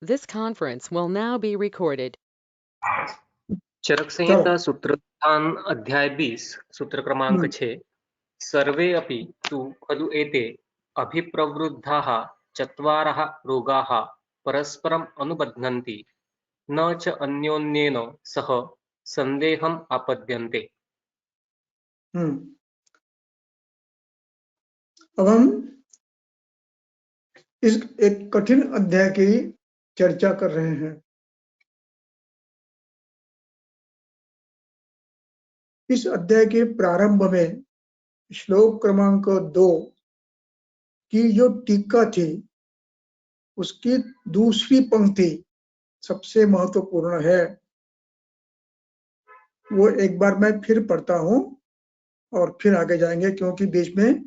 This conference will now be recorded. चरक संहिता सूत्रस्थान अध्याय 20 सूत्र क्रमांक 6 सर्वे अपि तु खलु एते अभिप्रवृद्धाः चत्वारः रोगाः परस्परम् अनुबध्नन्ति न च अन्योन्येन सह संदेहम् आपद्यन्ते। अब हम इस एक कठिन अध्याय की चर्चा कर रहे हैं। इस अध्याय के प्रारंभ में श्लोक क्रमांक 2 की जो टीका थी उसकी दूसरी पंक्ति सबसे महत्वपूर्ण है। वो एक बार मैं फिर पढ़ता हूं और फिर आगे जाएंगे, क्योंकि बीच में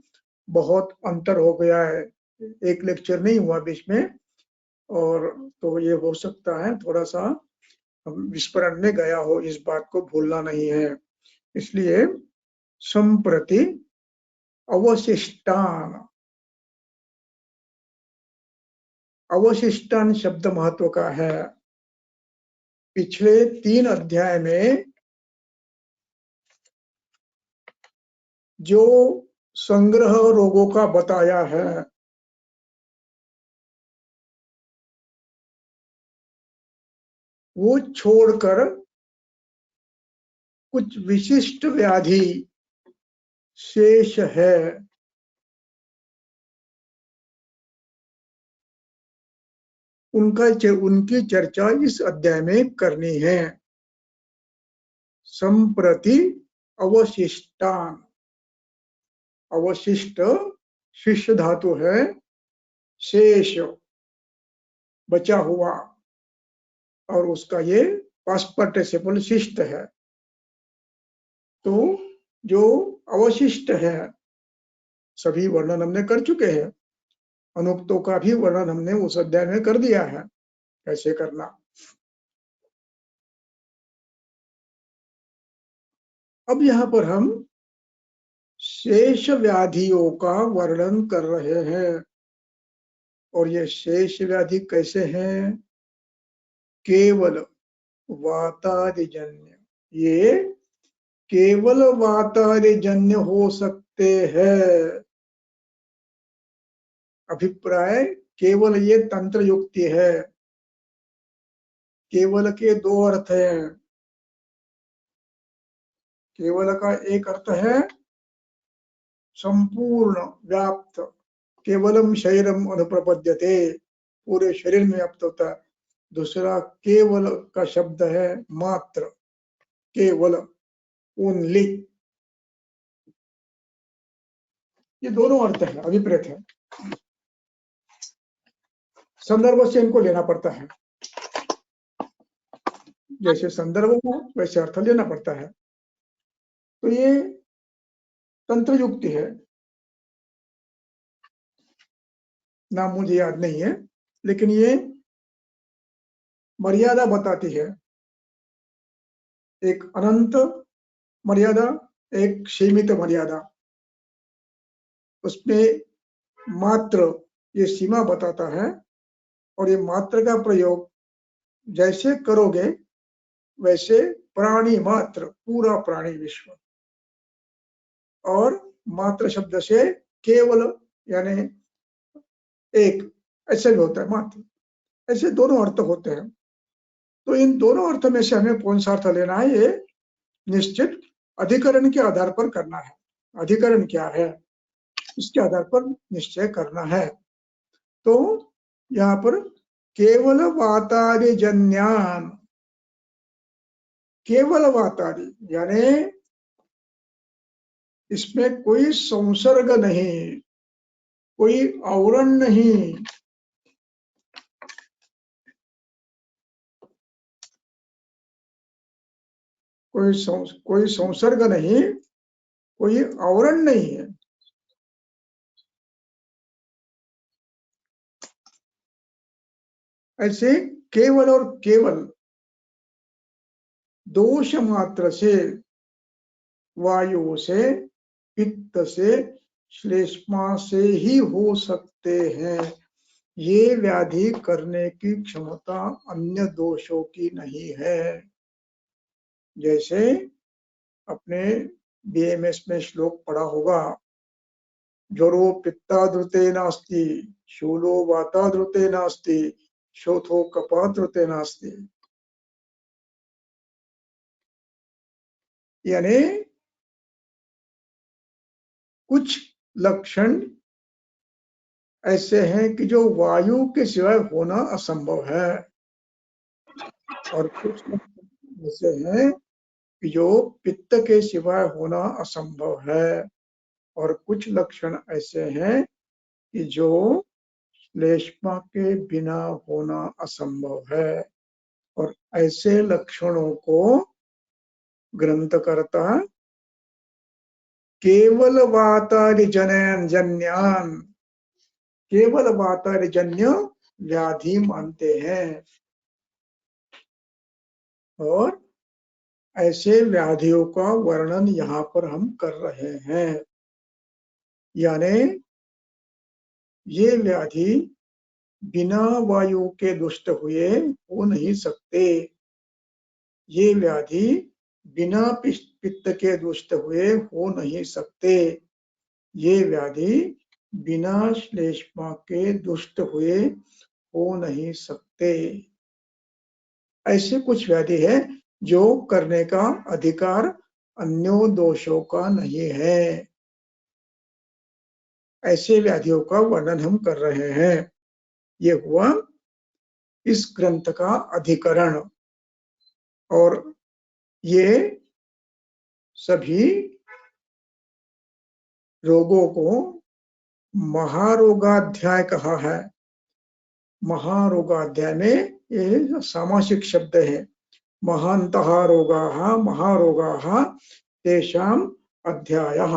बहुत अंतर हो गया है, एक लेक्चर नहीं हुआ बीच में, और तो ये हो सकता है थोड़ा सा विस्मरण में गया हो, इस बात को भूलना नहीं है। इसलिए संप्रति अवशिष्टान, अवशिष्टान शब्द महत्व का है। पिछले 3 अध्याय में जो संग्रह रोगों का बताया है वो छोड़कर कुछ विशिष्ट व्याधि शेष है। उनकी चर्चा इस अध्याय में करनी है। संप्रति अवशिष्टान, अवशिष्ट शिष्य धातु है, शेष बचा हुआ, और उसका ये पास्ट पार्टिसिपल शिष्ट है। तो जो अवशिष्ट है सभी वर्णन हमने कर चुके हैं, अनुक्तों का भी वर्णन हमने उस अध्याय में कर दिया है कैसे करना। अब यहाँ पर हम शेष व्याधियों का वर्णन कर रहे हैं, और ये शेष व्याधि कैसे हैं? केवल वातादिजन्य, ये केवल वातादिजन्य हो सकते हैं। अभिप्राय केवल ये तंत्र युक्ति है। केवल के 2 अर्थ हैं। केवल का एक अर्थ है संपूर्ण व्याप्त, केवलम शरीरम अनुप्रपद्यते, पूरे शरीर में व्याप्त होता है। दूसरा केवल का शब्द है मात्र, केवल, ओनली। ये दोनों अर्थ है, अभिप्रेत है। संदर्भ से इनको लेना पड़ता है, जैसे संदर्भ हो वैसे अर्थ लेना पड़ता है। तो ये तंत्र युक्ति है, नाम मुझे याद नहीं है, लेकिन ये मर्यादा बताती है। एक अनंत मर्यादा, एक सीमित मर्यादा, उसमें मात्र ये सीमा बताता है। और ये मात्र का प्रयोग जैसे करोगे वैसे प्राणी मात्र, पूरा प्राणी विश्व, और मात्र शब्द से केवल यानी एक, ऐसे भी होता है मात्र, ऐसे दोनों अर्थ होते हैं। तो इन दोनों अर्थ में से हमें कौन सा अर्थ लेना है, ये निश्चित अधिकरण के आधार पर करना है। अधिकरण क्या है इसके आधार पर निश्चय करना है। तो यहाँ पर केवल वातादिजन्यान, केवल वातादि यानी इसमें कोई संसर्ग नहीं, कोई आवरण नहीं, कोई संसर्ग नहीं, कोई आवरण नहीं है। ऐसे केवल और केवल दोष मात्र से, वायु से, पित्त से, श्लेष्मा से ही हो सकते हैं। ये व्याधि करने की क्षमता अन्य दोषों की नहीं है। जैसे अपने बीएमएस में श्लोक पढ़ा होगा, ज्वरो पित्ताधृते नास्ति, शूलो वाताधृते नास्ति, शोथो कफाधृते नास्ति। यानी कुछ लक्षण ऐसे हैं कि जो वायु के सिवाय होना असंभव है, और कुछ लक्षण ऐसे हैं कि जो पित्त के सिवाय होना असंभव है, और कुछ लक्षण ऐसे हैं कि जो श्लेष्मा के बिना होना असंभव है। और ऐसे लक्षणों को ग्रंथकर्ता केवल वातारिजन्यान, केवल वातारिजन्य व्याधि मानते हैं। और ऐसे व्याधियों का वर्णन यहाँ पर हम कर रहे हैं। यानी ये व्याधि बिना वायु के दुष्ट हुए हो नहीं सकते। ये व्याधि बिना पित्त के दुष्ट हुए हो नहीं सकते। ये व्याधि बिना श्लेष्मा के दुष्ट हुए हो नहीं सकते। ऐसे कुछ व्याधि है जो करने का अधिकार अन्यों दोषों का नहीं है। ऐसे व्याधियों का वर्णन हम कर रहे हैं। ये हुआ इस ग्रंथ का अधिकरण। और ये सभी रोगों को महारोगाध्याय कहा है। महारोगाध्याय में ये सामासिक शब्द है। महान्तः रोगाः महारोगाः तेषाम् अध्यायः।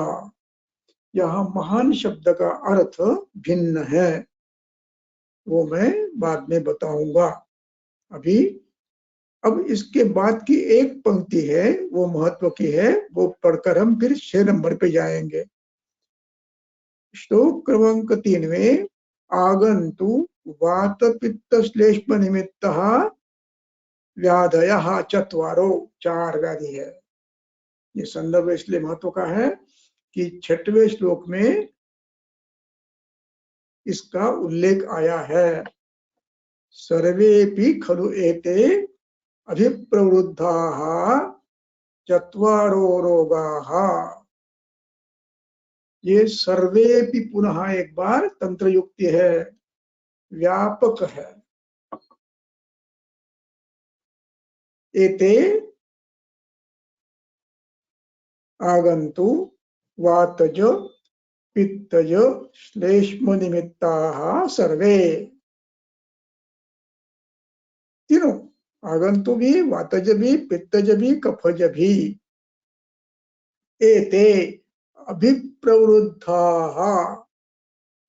यहाँ महान शब्द का अर्थ भिन्न है, वो मैं बाद में बताऊंगा। अब इसके बाद की एक पंक्ति है, वो महत्व की है, वो पढ़कर हम फिर 6 नंबर पे जाएंगे। श्लोक क्रमांक 3 में आगंतु वात पित्त श्लेष्म निमित्तः व्याधयः चत्वारो, 4 व्याधि है। ये संदर्भ इसलिए महत्व का है कि 6वें श्लोक में इसका उल्लेख आया है। सर्वेपि खलु एते अभिप्रवृद्धाः चत्वारो रोगाः। ये सर्वेपि पुनः एक बार तंत्र युक्ति है, व्यापक है। एते आगंतु वातज पित्तज श्लेष्म निमित्ताः सर्वे। तीनों, आगंतु भी, वातज भी, पित्तज भी, कफज भी। एते अभिप्रवृद्धाः,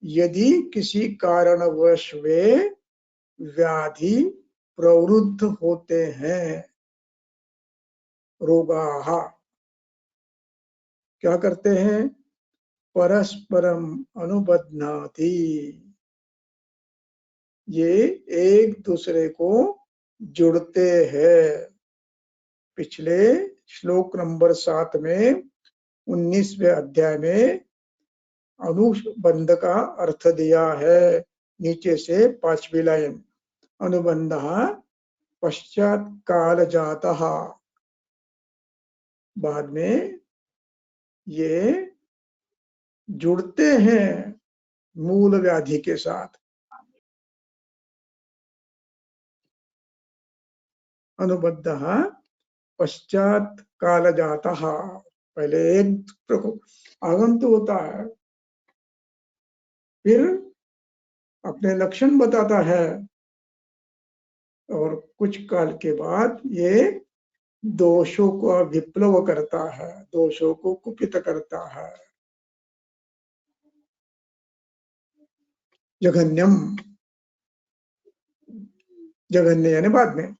यदि किसी कारणवश वे व्याधि प्रवृद्ध होते हैं। रोगाः क्या करते हैं? परस्परम अनुबध्नाति, ये एक दूसरे को जुड़ते हैं। पिछले श्लोक नंबर 7 में 19वें अध्याय में अनुबंध का अर्थ दिया है। नीचे से 5वीं लाइन, अनुबंधः पश्चात काल जातः। बाद में ये जुड़ते हैं मूल व्याधि के साथ। अनुबद्धः पश्चात काल जातः, पहले एक आगंतु होता है, फिर अपने लक्षण बताता है, और कुछ काल के बाद ये दोषों को विप्लव करता है, दोषों को कुपित करता है। जघन्यम, जघन्य यानी बाद में।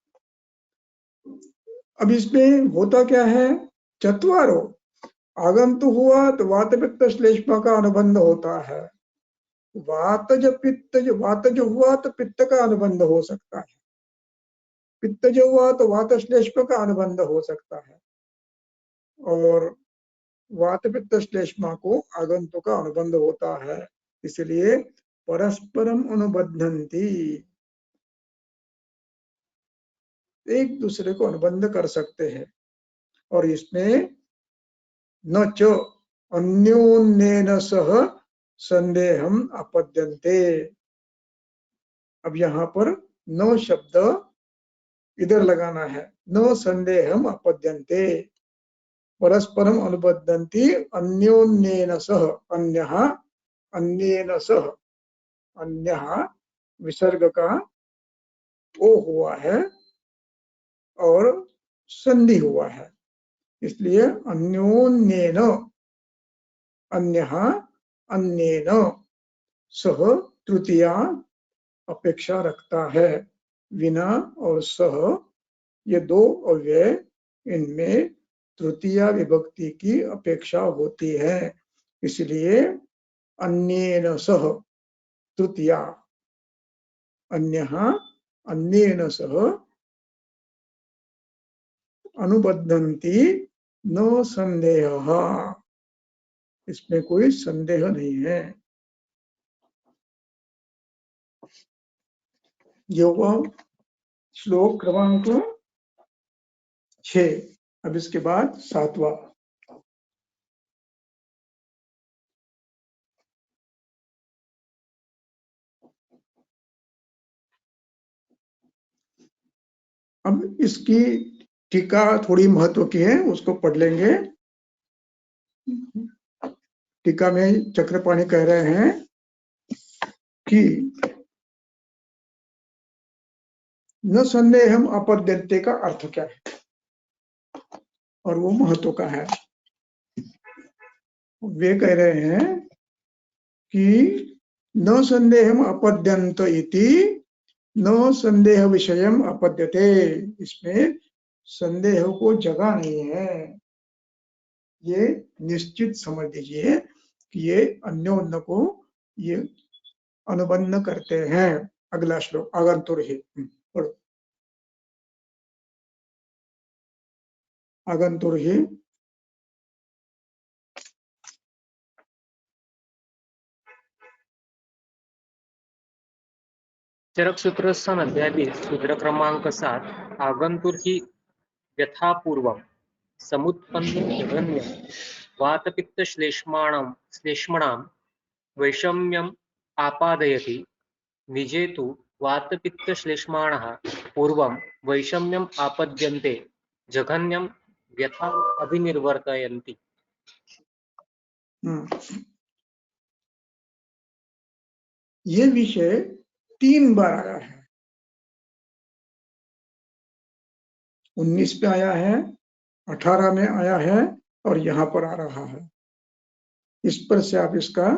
अब इसमें होता क्या है? चत्वारो, आगंतु हुआ तो वात पित्त श्लेष्मा का अनुबंध होता है। वातज पित्तज, वातज हुआ तो पित्त का अनुबंध हो सकता है, पित्तज हुआ तो वात श्लेष्म का अनुबंध हो सकता है, और वात पित्त श्लेष्मा को आगंतुक का अनुबंध होता है, इसलिए परस्परम अनुबंधन्ति, एक दूसरे को अनुबंध कर सकते हैं। और इसमें न च अन्योन्येन सह संदेहम अपद्यन्ते, अब यहाँ पर न शब्द इधर लगाना है, न संदेहम अपद्यन्ते, परस्परम अनुबद्धन्ति अन्योन्येन सह, अन्यः अन्येन सह, अन्यः विसर्ग का ओ हुआ है और संधि हुआ है, इसलिए अन्योन्येन, अन्यः अन्येन सह तृतीया अपेक्षा रखता है, विना और सह ये दो अव्यय, इनमें तृतीया विभक्ति की अपेक्षा होती है, इसलिए अन्येन सह तृतीया, अन्यः अन्येन सह अनुबद्धन्ति न संदेहः, इसमें कोई संदेह नहीं है। ये हुआ श्लोक क्रमांक 6। अब इसके बाद 7वां। अब इसकी टीका थोड़ी महत्व की है, उसको पढ़ लेंगे। टीका में चक्रपाणी कह रहे हैं कि न संदेहम अपद्यन्ते का अर्थ क्या है, और वो महत्व का है। वे कह रहे हैं कि न संदेहम अपद्यन्त इति न संदेह विषयम अपद्यते, इसमें संदेह को जगह नहीं है, ये निश्चित समझ लीजिए कि ये अन्योन्य को ये अनुबंध करते हैं। अगला श्लोक आगंतुर ही पढ़ो। आगंतुर ही चरक सूत्र सन अध्याय 20 सूत्र क्रमांक 7 आगंतुर ही यथापूर्वम समुत्पन्न जघन्य वातपित्त श्लेष्मणां वैषम्यम आपादयति, निजे तु वातपित्त श्लेष्माणः पूर्वं वैषम्यम आपद्यन्ते जघन्यम व्यथा अभिनिर्वर्तयन्ति। ये विषय 3 बार आया है, 19 पे आया है, 18 में आया है और यहाँ पर आ रहा है। इस पर से आप इसका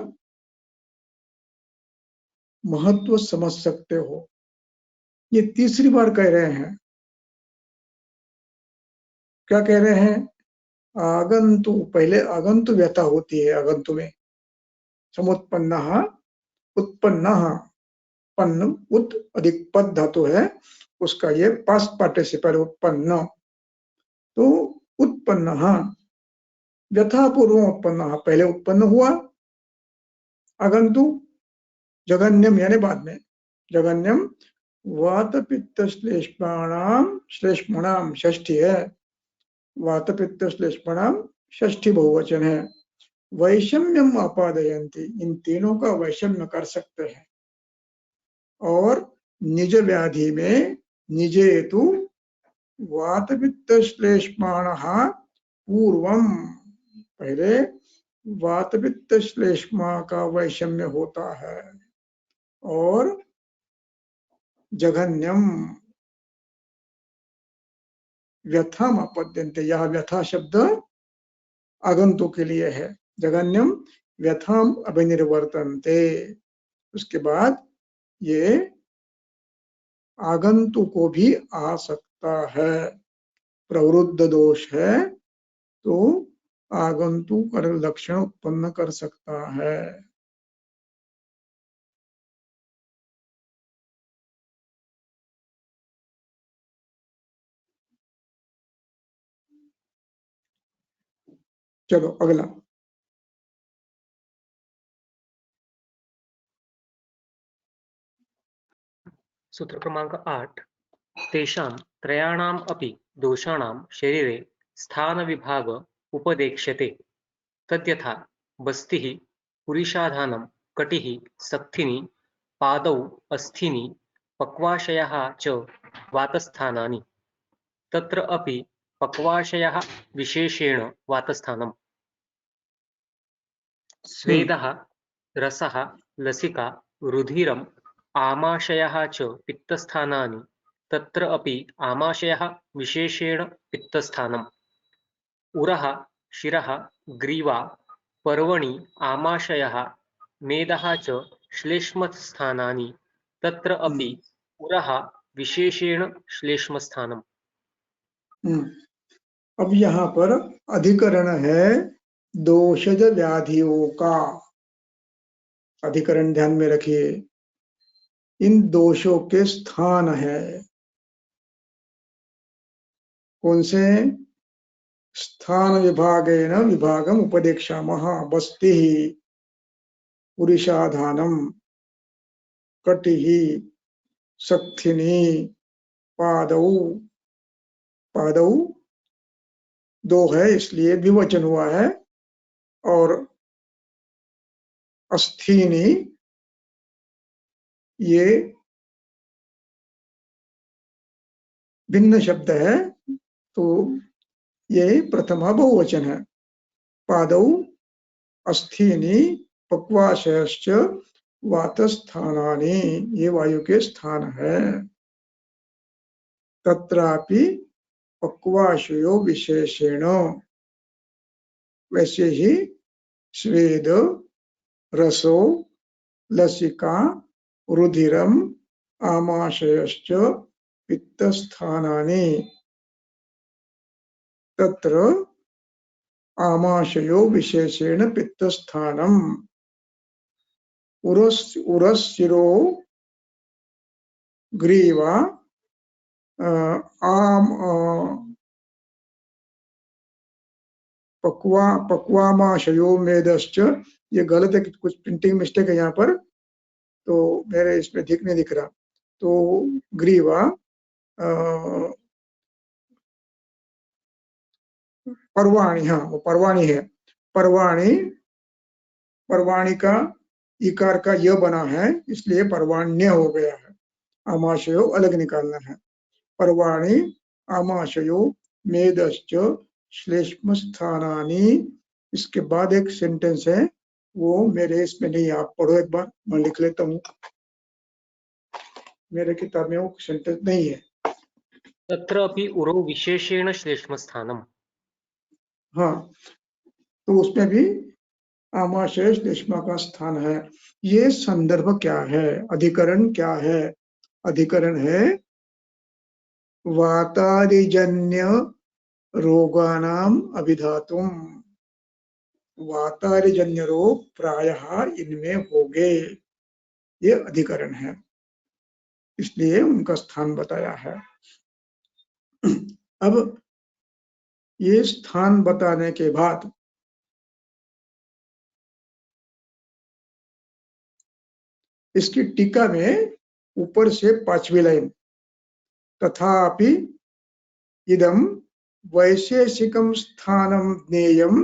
महत्व समझ सकते हो। ये तीसरी बार कह रहे हैं, क्या कह रहे हैं? आगंतु, पहले आगंतु व्यथा होती है, आगंतु में समुत्पन्न उत्पन्न, पन्न उत अधिक पद धातु है, उसका ये पास्ट पार्टिसिपल उत्पन्न, तो उत्पन्न व्यथापूर्व उत्पन्न, पहले उत्पन्न हुआ आगंतु, जघन्यम यानी बाद में, जघन्यम वातपित्त श्लेष्मणाम षष्ठी है, वातपित्त श्लेष्मणाम षष्ठी बहुवचन है, वैषम्यम आपादयन्ति, इन तीनों का वैषम्य कर सकते हैं, और निज व्याधि में निजे हेतु वातपित्त श्लेष्माणः पूर्वम, पहले वातपित्त श्लेष्मा का वैषम्य होता है, और जघन्यम व्यथाम अपद्यन्ते, यह व्यथा शब्द आगंतु के लिए है, जघन्यम व्यथाम अभिनिर्वर्तन्ते। उसके बाद ये आगंतु को भी आ सकता है, प्रवृत्त दोष है तो आगंतु कर लक्षण उत्पन्न कर सकता है। चलो अगला। सूत्र क्रमांक 8 तेषां त्रयाणाम् अपि दोषाणां शरीरे स्थानविभाग उपदेक्ष्यते तद्यथा बस्तिः पुरीषाधानं कटिः सक्थिनी पादौ अस्थिनी पक्वाशयः च वातस्थानानि तत्र अपि पक्वाशयः विशेषेण वातस्थानम् स्वेदः रसः लसिका रुधिरम् आमाशयः च पित्तस्थानानि तत्र अपि आमाशयः विशेषेण पित्तस्थानम् उरः शिरः ग्रीवा पर्वणि आमाशयः मेदः च श्लेष्मस्थानानि तत्र अपि उरः विशेषेण श्लेष्मस्थानम्। अब यहाँ पर अधिकरण है दोषज व्याधियों का। अधिकरण ध्यान में रखिए, इन दोषों के स्थान है। कौन से? स्थान विभागेन विभागम उपदेक्षामः बस्तिः पुरीषाधानम कटिः सक्थिनी पादौ। पादौ दो है इसलिए द्विवचन हुआ है, और अस्थिनी ये भिन्न शब्द है, तो ये प्रथमा बहुवचन है। पादौ अस्थिनी पक्वाशयश्च वातस्थानानि, ये वायु के स्थान है। तत्रापि पक्वाशयो विशेषेण, वैसे ही स्वेद रसो लसिका रुधिरम आमाशयश्च पित्तस्थानानि तत्र आमाशयो विशेषेण पित्तस्थानम् उरशिरो ग्रीवा पक्वामाशयो मेदश्च। ये गलत है, कुछ प्रिंटिंग मिस्टेक है यहाँ पर, तो मेरे इसमें ठीक नहीं दिख रहा। तो ग्रीवा पर्वाणी, हाँ वो पर्वाणी है। पर्वाणी, पर्वाणी का इकार का य बना है इसलिए पर्वाण्य हो गया है। आमाशयो अलग निकालना है। पर्वाणी आमाशयो मेदश्च श्लेष्मस्थानानि। इसके बाद एक सेंटेंस है, वो मेरे इसमें नहीं, आप पढ़ो एक बार, मैं लिख लेता हूँ। मेरे किताब में वो सेंटेंस नहीं है। तत्र अपि उरो विशेषेण श्लेष्मस्थानम्। हाँ, तो उसमें भी आमाशय श्लेष्मा का स्थान है। ये संदर्भ क्या है? अधिकरण क्या है? अधिकरण है वातादिजन्य रोगानाम अभिधातुम। वातादिजन्य रोग प्रायः इनमें होंगे, ये अधिकरण है, इसलिए उनका स्थान बताया है। अब ये स्थान बताने के बाद इसकी टीका में ऊपर से 5वीं लाइन, तथापि इदं वैशेषिकं स्थानं ज्ञेयं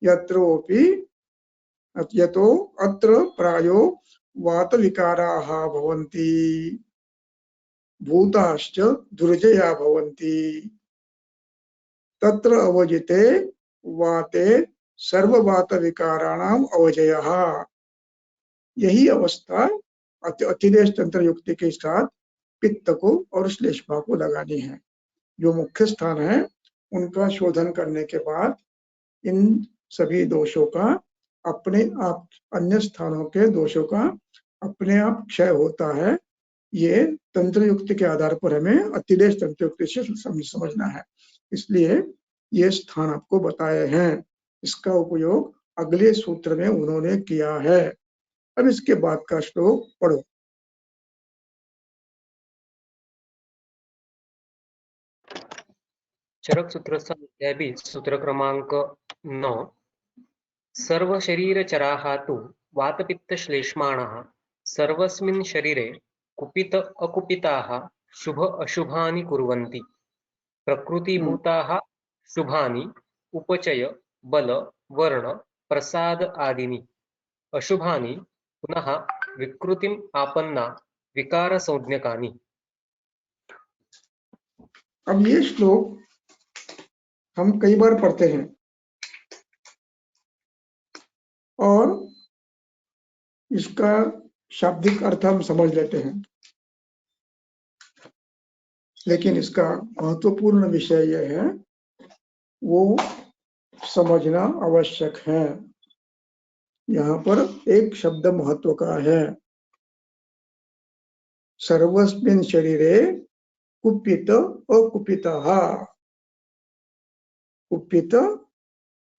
यत्रोपि यतो अत्र प्रायो वातविकाराः भवन्ति भूताश्च दुर्जया भवन्ति तत्र अवजिते वाते सर्ववातविकाराणाम अवजयः। यही अवस्था अतिदेश तंत्र युक्ति के साथ पित्त को और श्लेष्मा को लगानी है। जो मुख्य स्थान है उनका शोधन करने के बाद इन सभी दोषों का अपने आप, अन्य स्थानों के दोषों का अपने आप क्षय होता है। ये तंत्र युक्ति के आधार पर हमें अतिदेश तंत्र युक्ति से समझना है, इसलिए ये स्थान आपको बताए हैं। इसका उपयोग अगले सूत्र में उन्होंने किया है। अब इसके बाद का श्लोक पढ़ो। चरक सूत्र अध्याय 20 सूत्र क्रमांक नो सर्वशरीरचराः तु वातपित्तश्लेष्माणः सर्वस्मिन् शरीरे कुपित अकुपिताः शुभ अशुभानि कुर्वन्ति प्रकृतिभूताः शुभानि उपचय बल वर्ण प्रसाद आदीनि अशुभानि पुनः विकृतिम् आपन्ना विकारसंज्ञकानि। अब ये श्लोक हम कई बार पढ़ते हैं और इसका शाब्दिक अर्थ हम समझ लेते हैं, लेकिन इसका महत्वपूर्ण विषय यह है वो समझना आवश्यक है। यहाँ पर एक शब्द महत्व का है, सर्वस्मिन् शरीरे कुपित अकुपितः। कुपित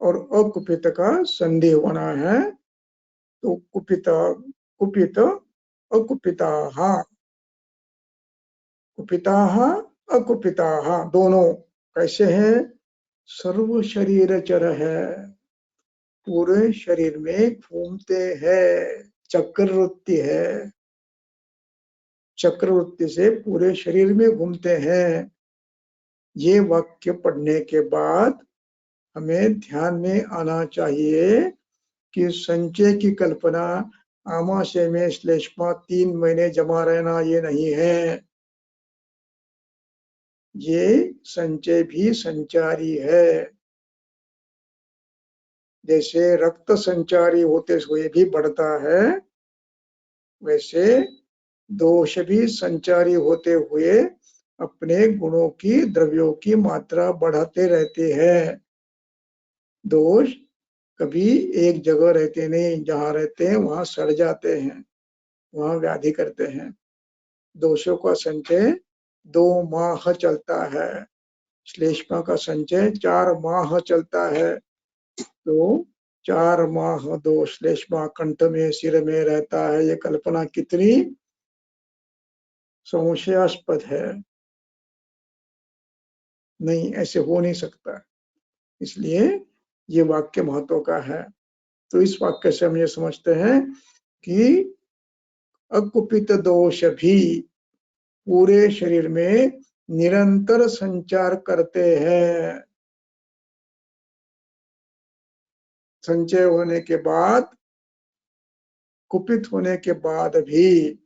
और अकुपित का संधि होना है, तो कुपित कुपित अकुपिताः, कुपिताः अकुपिताः दोनों कैसे हैं? सर्व शरीर चर है, पूरे शरीर में घूमते हैं, चक्रवृत्ति है, चक्रवृत्ति से पूरे शरीर में घूमते हैं। ये वाक्य पढ़ने के बाद हमें ध्यान में आना चाहिए कि संचय की कल्पना आमाशय में श्लेष्मा 3 महीने जमा रहना ये नहीं है। ये संचय भी संचारी है, जैसे रक्त संचारी होते हुए भी बढ़ता है, वैसे दोष भी संचारी होते हुए अपने गुणों की द्रव्यों की मात्रा बढ़ाते रहते हैं। दोष कभी एक जगह रहते नहीं, जहां रहते हैं वहां सड़ जाते हैं, वहां व्याधि करते हैं। दोषों का संचय 2 माह चलता है, श्लेष्मा का संचय 4 माह चलता है। तो 4 माह 2 श्लेष्मा कंठ में सिर में रहता है, ये कल्पना कितनी संशयास्पद है। नहीं, ऐसे हो नहीं सकता, इसलिए ये वाक्य महत्व का है। तो इस वाक्य से हम ये समझते हैं कि अकुपित दोष भी पूरे शरीर में निरंतर संचार करते हैं। संचय होने के बाद, कुपित होने के बाद भी,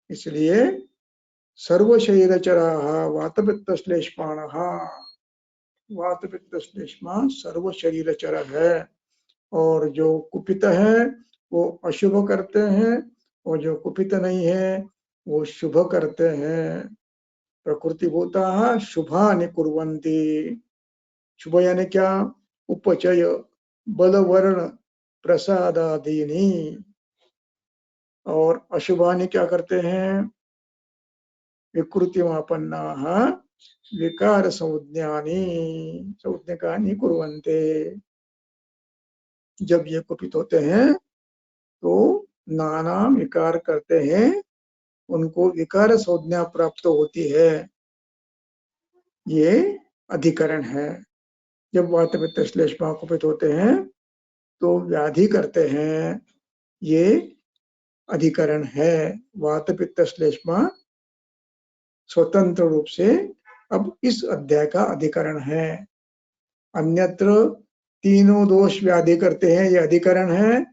इसलिए सर्व शरीर चराः वातपित्त श्लेष्माणः, वातपित्त श्लेष्मा सर्व शरीर चर है, और जो कुपित है वो अशुभ करते हैं और जो कुपित नहीं है वो शुभ करते हैं। प्रकृतिभूताः शुभानि कुर्वन्ति। शुभ यानी क्या? उपचय बल वर्ण प्रसादादीनि। और अशुभानि क्या करते हैं? विकृतिमापन्नाः विकार संज्ञानि संज्ञकानि कुर्वन्ते। जब ये कुपित होते हैं तो नाना विकार करते हैं, उनको विकार संज्ञा प्राप्त होती है, ये अधिकरण है। जब वातपित्त श्लेष्मा कुपित होते हैं तो व्याधि करते हैं, ये अधिकरण है। वातपित्त श्लेष्मा स्वतंत्र रूप से अब इस अध्याय का अधिकरण है। अन्यत्र तीनों दोष व्याधि करते हैं, ये अधिकरण है।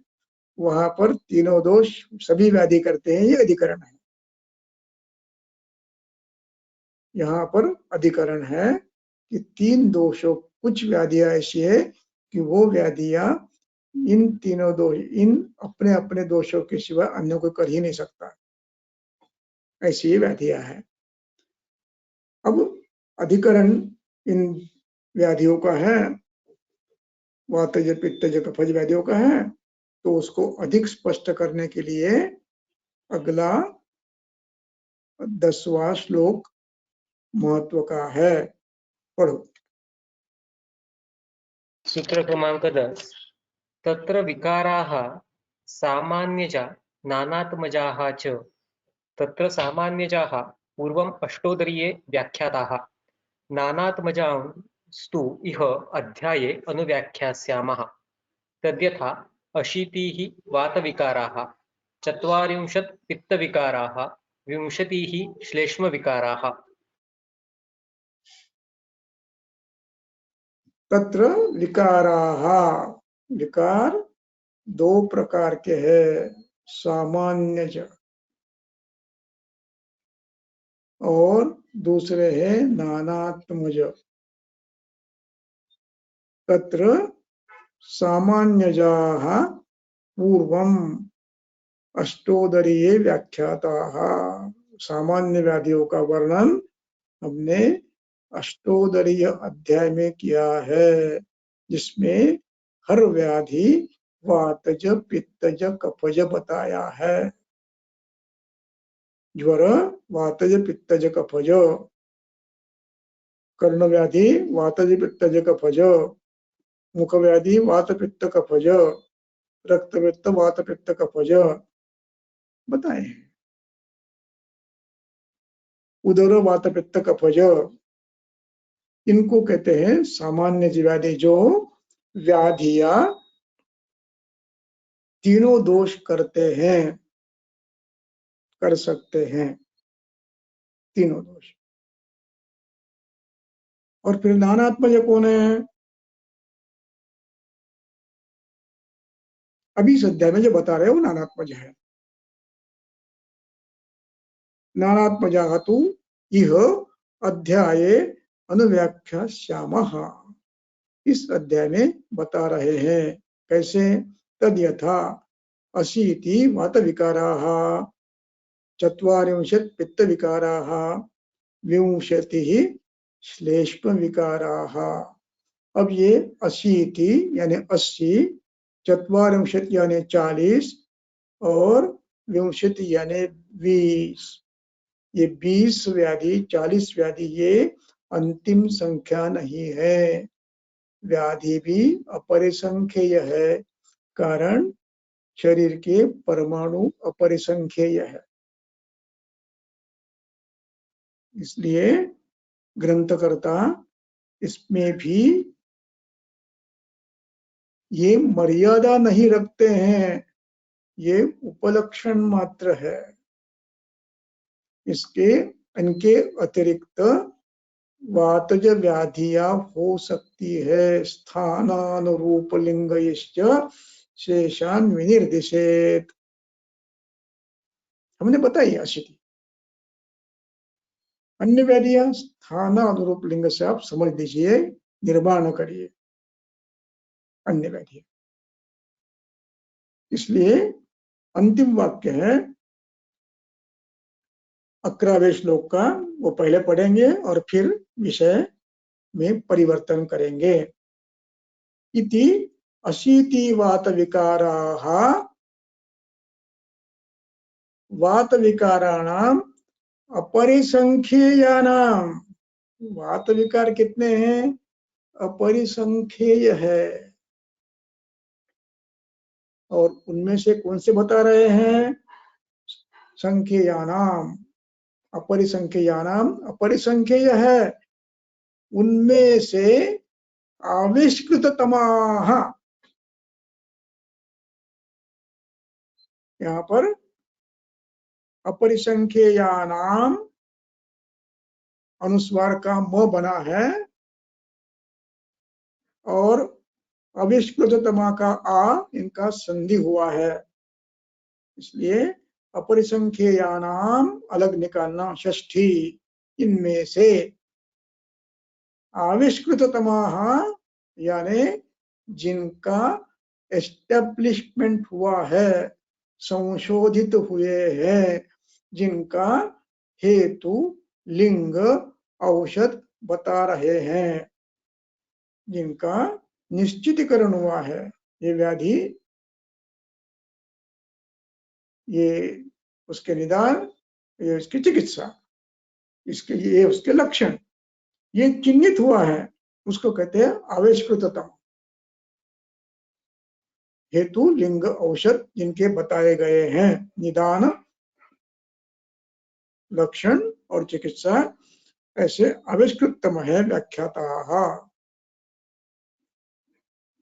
वहां पर तीनों दोष सभी व्याधि करते हैं, ये अधिकरण है। यहाँ पर अधिकरण है कि 3 दोषों, कुछ व्याधियां ऐसी है कि वो व्याधियां इन तीनों दोष, इन अपने अपने दोषों के सिवा अन्य कोई कर ही नहीं सकता, ऐसी व्याधियां है। अब अधिकरण इन व्याधियों का है, वातज पित्तज कफज व्याधियों का है, तो उसको अधिक स्पष्ट करने के लिए अगला 10वां श्लोक महत्व का है। पढ़ो। सूत्र क्रमांक 10। तत्र विकाराः सामान्यजा नानात्मजाः च। तत्र सामान्यजाः पूर्वम् अष्टोदरीये व्याख्याताः। नानात्मजान् स्तु इह अध्याये अनुव्याख्यास्यामः। तद्यथा 80 वातविकाराः, 40 पित्तविकाराः, 20 श्लेष्मविकाराः। तत्र विकाराः, विकार दो प्रकार के हैं, सामान्यज और दूसरे हैं नानात्मज। तत्र सामान्यजाः पूर्वम अष्टोदरीये व्याख्याताः। सामान्य व्याधियों का वर्णन हमने अष्टोदरीय अध्याय में किया है, जिसमें हर व्याधि वातज, पित्तज, कफज बताया है। ज्वर वातज, पित्तज, कफज। कर्ण व्याधि वातज, पित्तज, कफज। मुख व्याधि वात, पित्त, कफज। रक्त पित्त वात, पित्त, कफज बताए हैं। उदर वात, पित्त, कफज, इनको कहते हैं सामान्य व्याधि, जो व्याधियां तीनों दोष करते हैं, कर सकते हैं, तीनों दोष। और फिर नानात्मज कौन है? अभी इस अध्याय में जो बता रहे हो नानात्मज है। नानात्मजा तु इह अध्याये अनुव्याख्यास्यामः, इस अध्याय में बता रहे हैं। कैसे? तद यथा 80 वातविकाराः, 40 पित्तविकाराः, 20 श्लेष्मविकाराः। अब ये 80 यानी 80, 40 यानी 40 और 20 यानी 20, ये 20 व्याधि, 40 व्याधि ये अंतिम संख्या नहीं है। व्याधि भी अपरिसंख्येय है, कारण शरीर के परमाणु अपरिसंख्येय है। इसलिए ग्रंथकर्ता इसमें भी ये मर्यादा नहीं रखते हैं, ये उपलक्षण मात्र है। इनके अतिरिक्त वातज व्याधियां हो सकती है। स्थानानुरूप लिंगयश्च शेषान विनिर्दिशेत, हमने बताई 80। अन्य व्याधियां स्थानानुरूप लिंग से आप समझ लीजिए, निर्माण करिए अन्य व्याधियां। इसलिए अंतिम वाक्य है 11वें श्लोक का, वो पहले पढ़ेंगे और फिर विषय में परिवर्तन करेंगे। इति 80 वातविकाराः, वातविकाराणाम अपरिसंख्येयानाम। वातविकार कितने हैं? अपरिसंख्येय है। और उनमें से कौन से बता रहे हैं? संख्येयानाम, अपरिसंख्येयानाम, अपरिसंख्येय है। उनमें से आविष्कृततमाः, यहाँ पर अपरिसंख्येयानाम अनुस्वार का म बना है और अविष्कृततमा का आ, इनका संधि हुआ है। इसलिए अपरिसंख्येयानाम अलग निकालना, षष्ठी। इनमें से आविष्कृततमाः यानी जिनका एस्टेब्लिशमेंट हुआ है, संशोधित हुए हैं, जिनका हेतु लिंग औषध बता रहे हैं, जिनका निश्चितीकरण हुआ है। ये व्याधि, ये उसके निदान, ये उसकी चिकित्सा, इसके ये उसके लक्षण, ये चिन्हित हुआ है, उसको कहते हैं आविष्कृततम। हेतु लिंग औषध जिनके बताए गए हैं, निदान, लक्षण और चिकित्सा, ऐसे आविष्कृततम है व्याख्याता।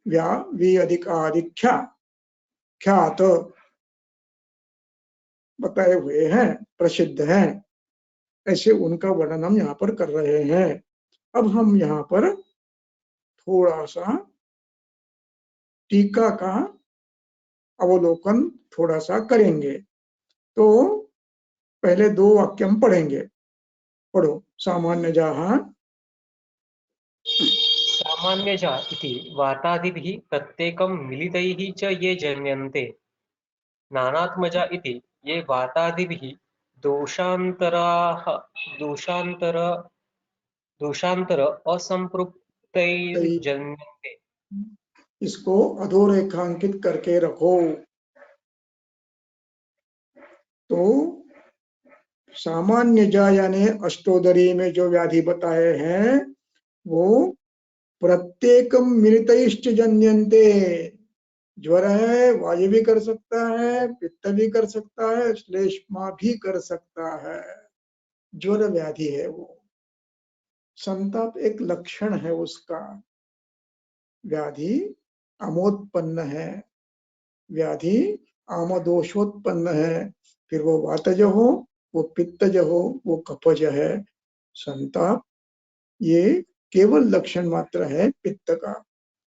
वि अधिक आदि ख्या, ख्यात बताए हुए हैं, प्रसिद्ध हैं, ऐसे उनका वर्णन हम यहाँ पर कर रहे हैं। अब हम यहाँ पर थोड़ा सा टीका का अवलोकन थोड़ा सा करेंगे। तो पहले 2 वाक्य हम पढ़ेंगे। पढ़ो। सामान्यजाः सामान्यजा इति वातादिभिः प्रत्येकं मिलितैः च ये जन्यन्ते, नानात्मजा इति ये वातादिभिः दोषान्तराः दोषान्तर असंपृक्तैर्जन्यन्ते। इसको अधोरेखांकित करके रखो। तो सामान्यजा यानी अष्टोदरी में जो व्याधि बताए हैं वो प्रत्येकम मिलितैश्च जन्यन्ते। ज्वर है, वायु भी कर सकता है, पित्त भी कर सकता है, श्लेष्मा भी कर सकता है। ज्वर व्याधि है वो। संताप एक लक्षण है उसका। व्याधि आमोत्पन्न है, व्याधि आमदोषोत्पन्न है। फिर वो वातज हो, वो पित्तज हो, वो कफज है। संताप ये केवल लक्षण मात्र है पित्त का।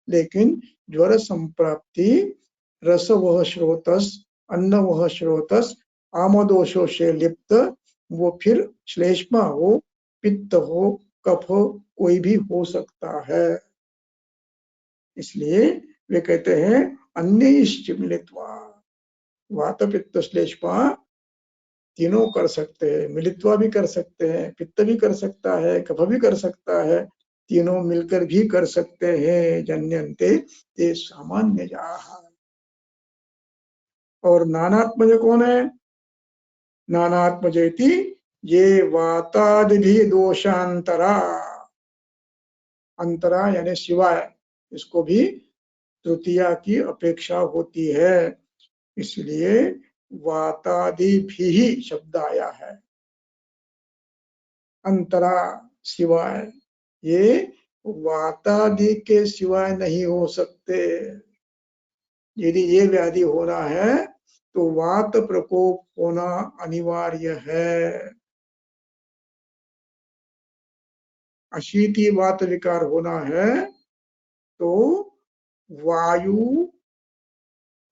लेकिन ज्वर संप्राप्ति रस वह स्रोतस, अन्न वह स्रोतस, आमदोषों से लिप्त वो फिर श्लेष्मा हो, पित्त हो, कफ हो, कोई भी हो सकता है। इसलिए वे कहते हैं अन्य मिलित्वा, वात पित्त श्लेष्मा तीनों कर सकते हैं, मिलित्वा भी कर सकते हैं, पित्त भी कर सकता है, कफ भी कर सकता है, तीनों मिलकर भी कर सकते हैं। जन्यन्ते ते सामान्यजाः। और नानात्मज कौन है? नानात्मजेति ये वातादिभि दोषांतरा, अंतरा यानी सिवाय, इसको भी तृतीया की अपेक्षा होती है। इसलिए वातादिभि शब्द आया है। अंतरा सिवाय, ये वातादि के सिवाय नहीं हो सकते। यदि ये व्याधि होना है तो वात प्रकोप होना अनिवार्य है। अशीति वात विकार होना है तो वायु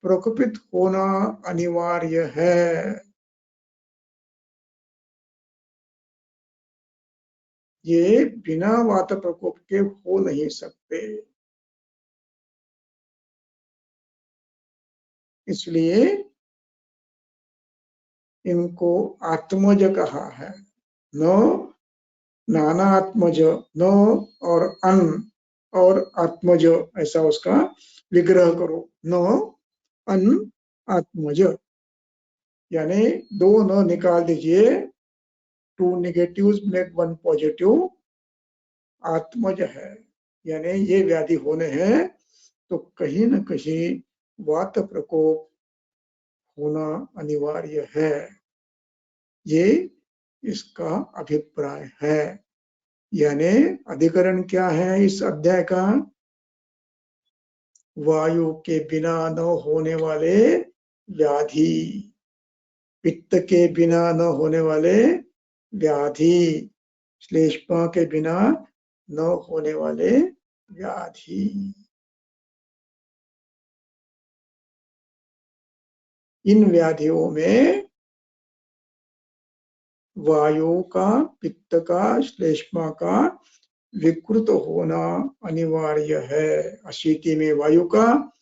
प्रकोपित होना अनिवार्य है। ये बिना वात प्रकोप के हो नहीं सकते। इसलिए इनको आत्मज कहा है। न नानात्मज, न और अन और आत्मज, ऐसा उसका विग्रह करो। न अन आत्मज यानी 2 न निकाल दीजिए। 2 नेगेटिव्स मेक 1 पॉजिटिव। आत्मज है यानी ये व्याधि होने हैं तो कहीं न कहीं वात प्रकोप होना अनिवार्य है। ये इसका अभिप्राय है। यानी अधिकरण क्या है इस अध्याय का? वायु के बिना न होने वाले व्याधि, पित्त के बिना न होने वाले व्याधि, श्लेष्मा के बिना न होने वाले व्याधि। इन व्याधियों में वायु का, पित्त का, श्लेष्मा का विकृत होना अनिवार्य है। अशीति में वायु का,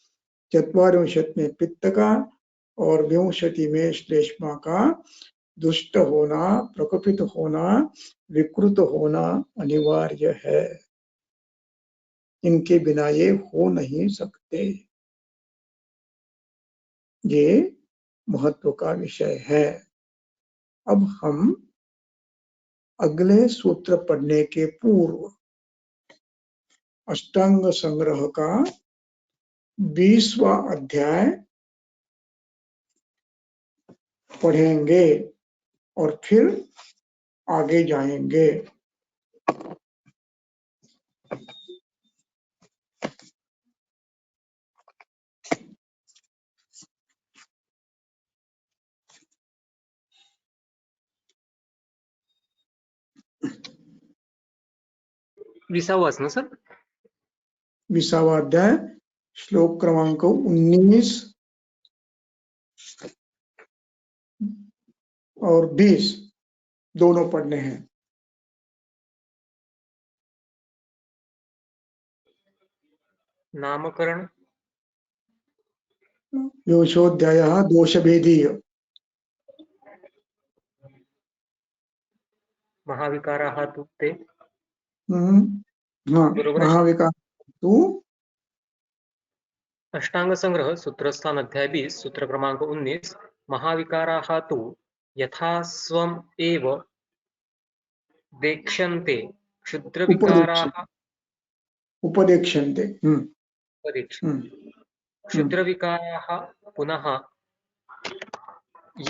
चत्वारिंशत् में पित्त का और 62 में श्लेष्मा का दुष्ट होना, प्रकोपित होना, विकृत होना अनिवार्य है। इनके बिना ये हो नहीं सकते। ये महत्व का विषय है। अब हम अगले सूत्र पढ़ने के पूर्व अष्टांग संग्रह का 20वां अध्याय पढ़ेंगे और फिर आगे जाएंगे। 20वाच ना सर? 20वां अध्याय श्लोक क्रमांक 19 और 20 दोनों पढ़ने हैं। नामकरण योषोऽध्यायः दोषभेदीय। महाविकाराः तु ते, हाँ, बरोबर आहे? महाविकार तू अष्टांग संग्रह सूत्रस्थान अध्याय 20 सूत्र क्रमांक 19 महाविकाराः तु यथा स्वम् एव देक्ष्यन्ते क्षुद्रविकाराः उपदेक्ष्यन्ते। क्षुद्रविकाराः पुनः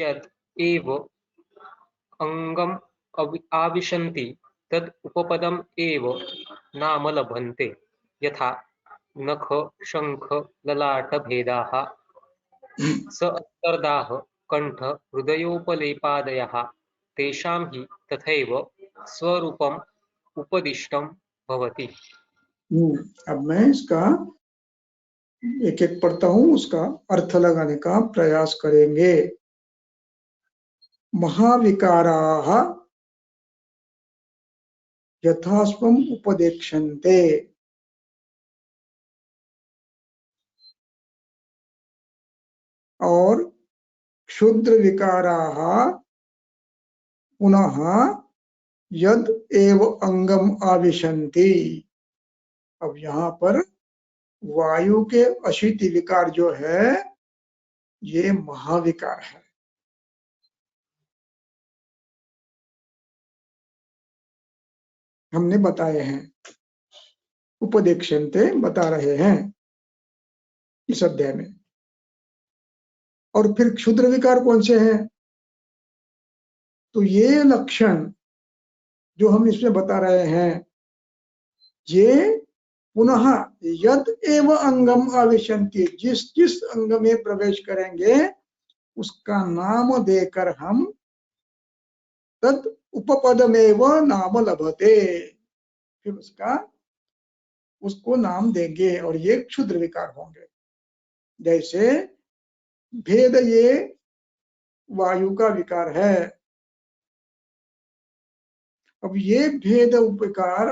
यद् एव अङ्गम् आविशन्ति तद् उपपदम् एव नाम लभन्ते, यथा नख शंख ललाट भेदाः स अन्तर्दाः कंठ हृदयोपलेपादयः तेषां हि तथैव स्वरूपम् उपदिष्टं भवति। अब मैं इसका एक एक पढ़ता हूं, उसका अर्थ लगाने का प्रयास करेंगे। महाविकाराः यथास्वम् उपदेक्ष्यन्ते, और क्षुद्र विकाराः पुनः यद एव अंगम आविशन्ति। अब यहाँ पर वायु के अशीति विकार जो है ये महाविकार है। हमने बताए हैं, उपदेक्ष्यन्ते बता रहे हैं इस अध्याय में। और फिर क्षुद्र विकार कौन से हैं? तो ये लक्षण जो हम इसमें बता रहे हैं, ये पुनः यद एव अंगम आविशन्ति, जिस जिस अंग में प्रवेश करेंगे उसका नाम देकर हम तद उपपदमेव नाम लभते, फिर उसको नाम देंगे और ये क्षुद्र विकार होंगे। जैसे भेद ये वायु का विकार है। अब ये भेद विकार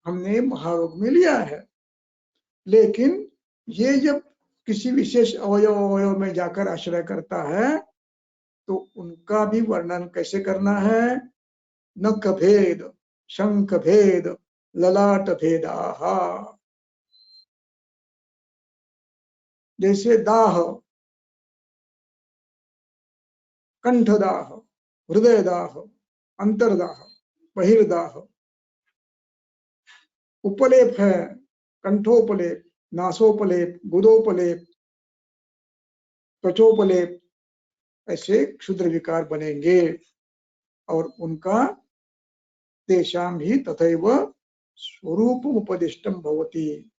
हमने महारोग में लिया है, लेकिन ये जब किसी विशेष अवयव में जाकर आश्रय करता है तो उनका भी वर्णन कैसे करना है? नख भेद, शंख भेद, ललाट भेदाः। जैसे दाह, कंठदाह, हृदयदाह, अंतर्दाह, बहिर्दाह। उपलेप है, कंठोपलेप, नासोपलेप, गुदोपलेप, त्वचोपलेप, ऐसे क्षुद्र विकार बनेंगे और उनका तेषां ही तथैव स्वरूप उपदिष्टम भवति,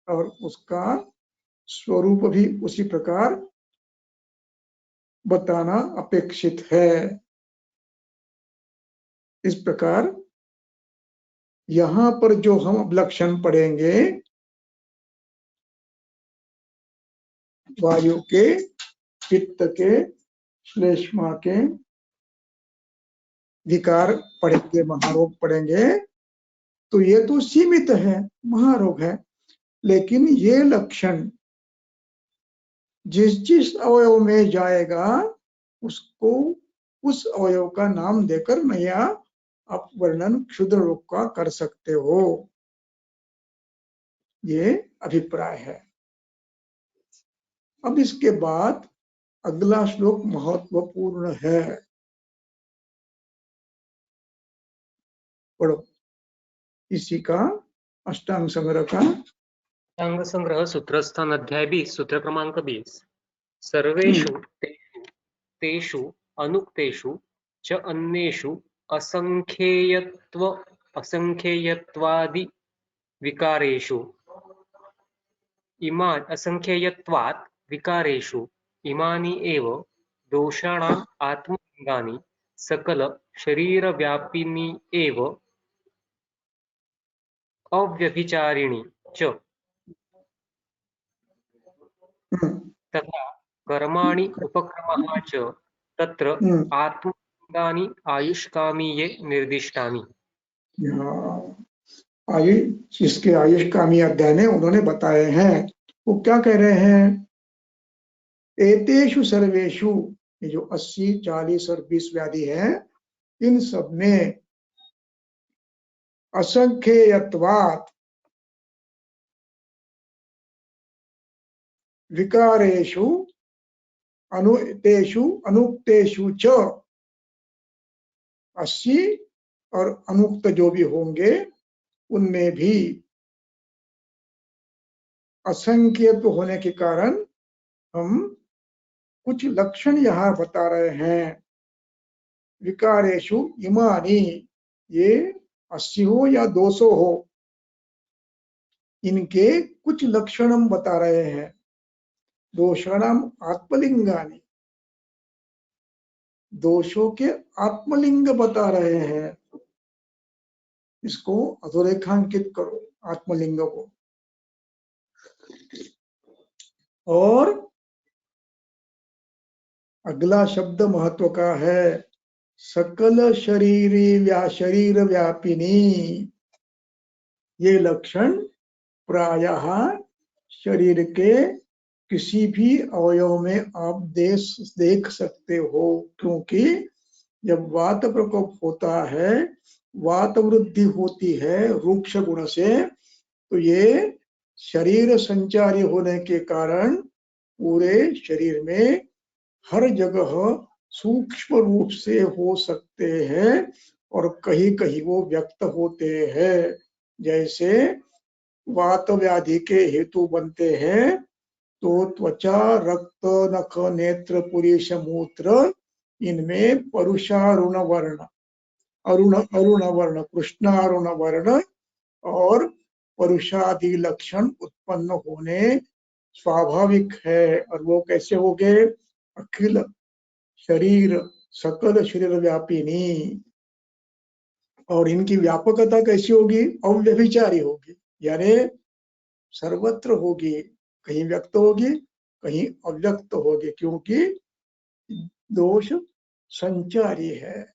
और उसका स्वरूप भी उसी प्रकार बताना अपेक्षित है। इस प्रकार यहाँ पर जो हम लक्षण पढ़ेंगे वायु के, पित्त के, श्लेष्मा के विकार पढ़ेंगे, महारोग पढ़ेंगे, तो ये तो सीमित है, महारोग है। लेकिन ये लक्षण जिस जिस अवयव में जाएगा उसको उस अवयव का नाम देकर नया आप वर्णन क्षुद्र रोग का कर सकते हो, ये अभिप्राय है। अब इसके बाद अगला श्लोक महत्वपूर्ण है, पढ़ो इसी का अष्टांग संग्रह का। अष्टांग संग्रह सूत्रस्थान अध्याय 20 सूत्र क्रमांक 20 सर्वेषु तेषु अनुक्तेषु च अन्येषु असंख्येयत्वादि विकारेषु असंख्येयत्वात् विकारेषु इमानि एव दोषाणाम् आत्मलिङ्गानि सकल शरीरव्यापिनी एव अव्यभिचारिणी च तथा कर्माणि उपक्रमः च तत्र आत्मलिङ्गानि आयुष्कामी ये निर्दिष्टानि। इसके आयुष्कामी अध्याय में उन्होंने बताए हैं। वो क्या कह रहे हैं? एतेषु सर्वेषु, ये जो 80, 40 और 20 व्याधि है, इन सब में असंख्यत्वात् विकारेषु अनुक्तेषु च 80 और अनुक्त जो भी होंगे उनमें भी असंख्यत्व होने के कारण हम कुछ लक्षण यहाँ बता रहे हैं। विकारेषु इमानी, ये 80 हो या 200 हो, इनके कुछ लक्षण हम बता रहे हैं। दोषाणाम आत्मलिंगानि, दोषों के आत्मलिंग बता रहे हैं। इसको अधोरेखांकित करो, आत्मलिंग को। और अगला शब्द महत्व का है, सकल शरीर व्यापिनी। ये लक्षण प्रायः शरीर के किसी भी अवयव में आप देख सकते हो, क्योंकि जब वात प्रकोप होता है, वात वृद्धि होती है रूक्ष गुण से, तो ये शरीर संचारी होने के कारण पूरे शरीर में हर जगह सूक्ष्म रूप से हो सकते हैं और कहीं कहीं वो व्यक्त होते हैं। जैसे वात व्याधि के हेतु बनते हैं तो त्वचा, रक्त, नख, नेत्र, पुरीश, मूत्र, इनमें परुषारुण वर्ण, अरुण वर्ण, कृष्णारुण वर्ण और परुषादि लक्षण उत्पन्न होने स्वाभाविक है। और वो कैसे हो गए? अखिल शरीर, सकल शरीर व्यापिनी। और इनकी व्यापकता कैसी होगी? अव्यभिचारी होगी, यानी सर्वत्र होगी, कहीं व्यक्त होगी, कहीं अव्यक्त होगी, क्योंकि दोष संचारी है।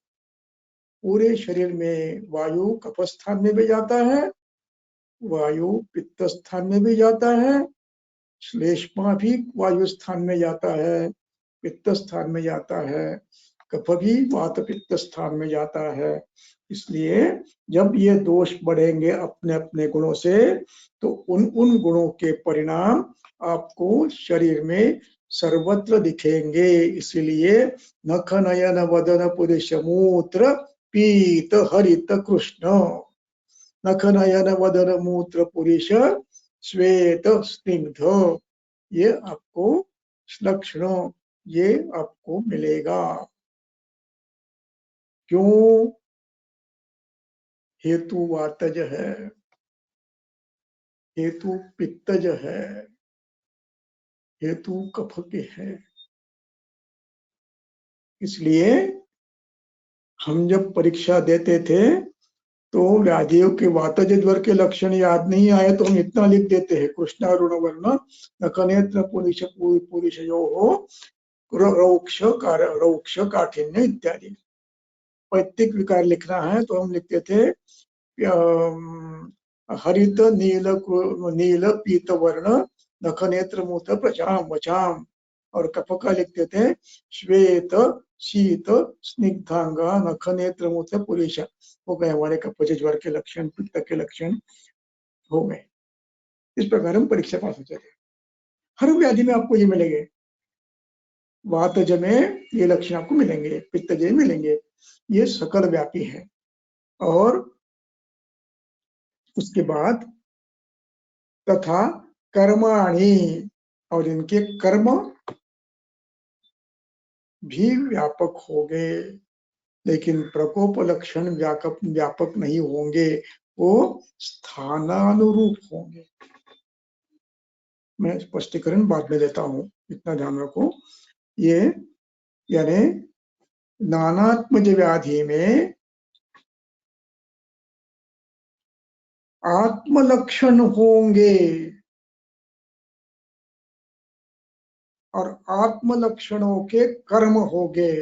पूरे शरीर में वायु कफ स्थान में भी जाता है, वायु पित्त स्थान में भी जाता है, श्लेष्मा भी वायु स्थान में जाता है, पित्त स्थान में जाता है, कफ भी वात पित्त स्थान में जाता है। इसलिए जब ये दोष बढ़ेंगे अपने अपने गुणों से, तो उन गुणों के परिणाम आपको शरीर में सर्वत्र दिखेंगे। इसलिए नख, नयन, वदन, पुरुष, मूत्र, पीत, हरित, कृष्ण, नख, नयन, वदन, मूत्र, पुरुष, श्वेत, स्निग्ध, ये आपको लक्षणों ये आपको मिलेगा। क्यों? हेतु वातज है, हेतु पित्तज है, हेतु कफ के है। इसलिए हम जब परीक्षा देते थे तो व्याधियों के वातज ज्वर के लक्षण याद नहीं आए तो हम इतना लिख देते हैं, कृष्णारुण वर्ण, नखनेत्र, पुरुषयोः रौक्ष काठिन्य इत्यादि। पैतृक विकार लिखना है तो हम लिखते थे हरित नील पीत वर्ण, नखनेत्र, मूत्र, प्रचाम वचाम। और कफ का लिखते थे श्वेत शीत स्निग्धांगा, नखनेत्र, मूत्र, पुरुष। हो गए हमारे कफज ज्वर के लक्षण, पित्त के लक्षण हो गए। इस प्रकार हम परीक्षा पास होते थे। हर व्याधि में आपको ये मिलेंगे, वातज में ये लक्षण आपको मिलेंगे, पित्तज में मिलेंगे, ये सकल व्यापी है। और उसके बाद तथा कर्माणि, और इनके कर्म भी व्यापक हो गए, लेकिन प्रकोप लक्षण व्यापक नहीं होंगे, वो स्थानानुरूप होंगे। मैं स्पष्टीकरण बाद में देता हूं, इतना ध्यान रखो। ये यानी नानात्मज व्याधि में आत्मलक्षण होंगे और आत्मलक्षणों के कर्म होंगे,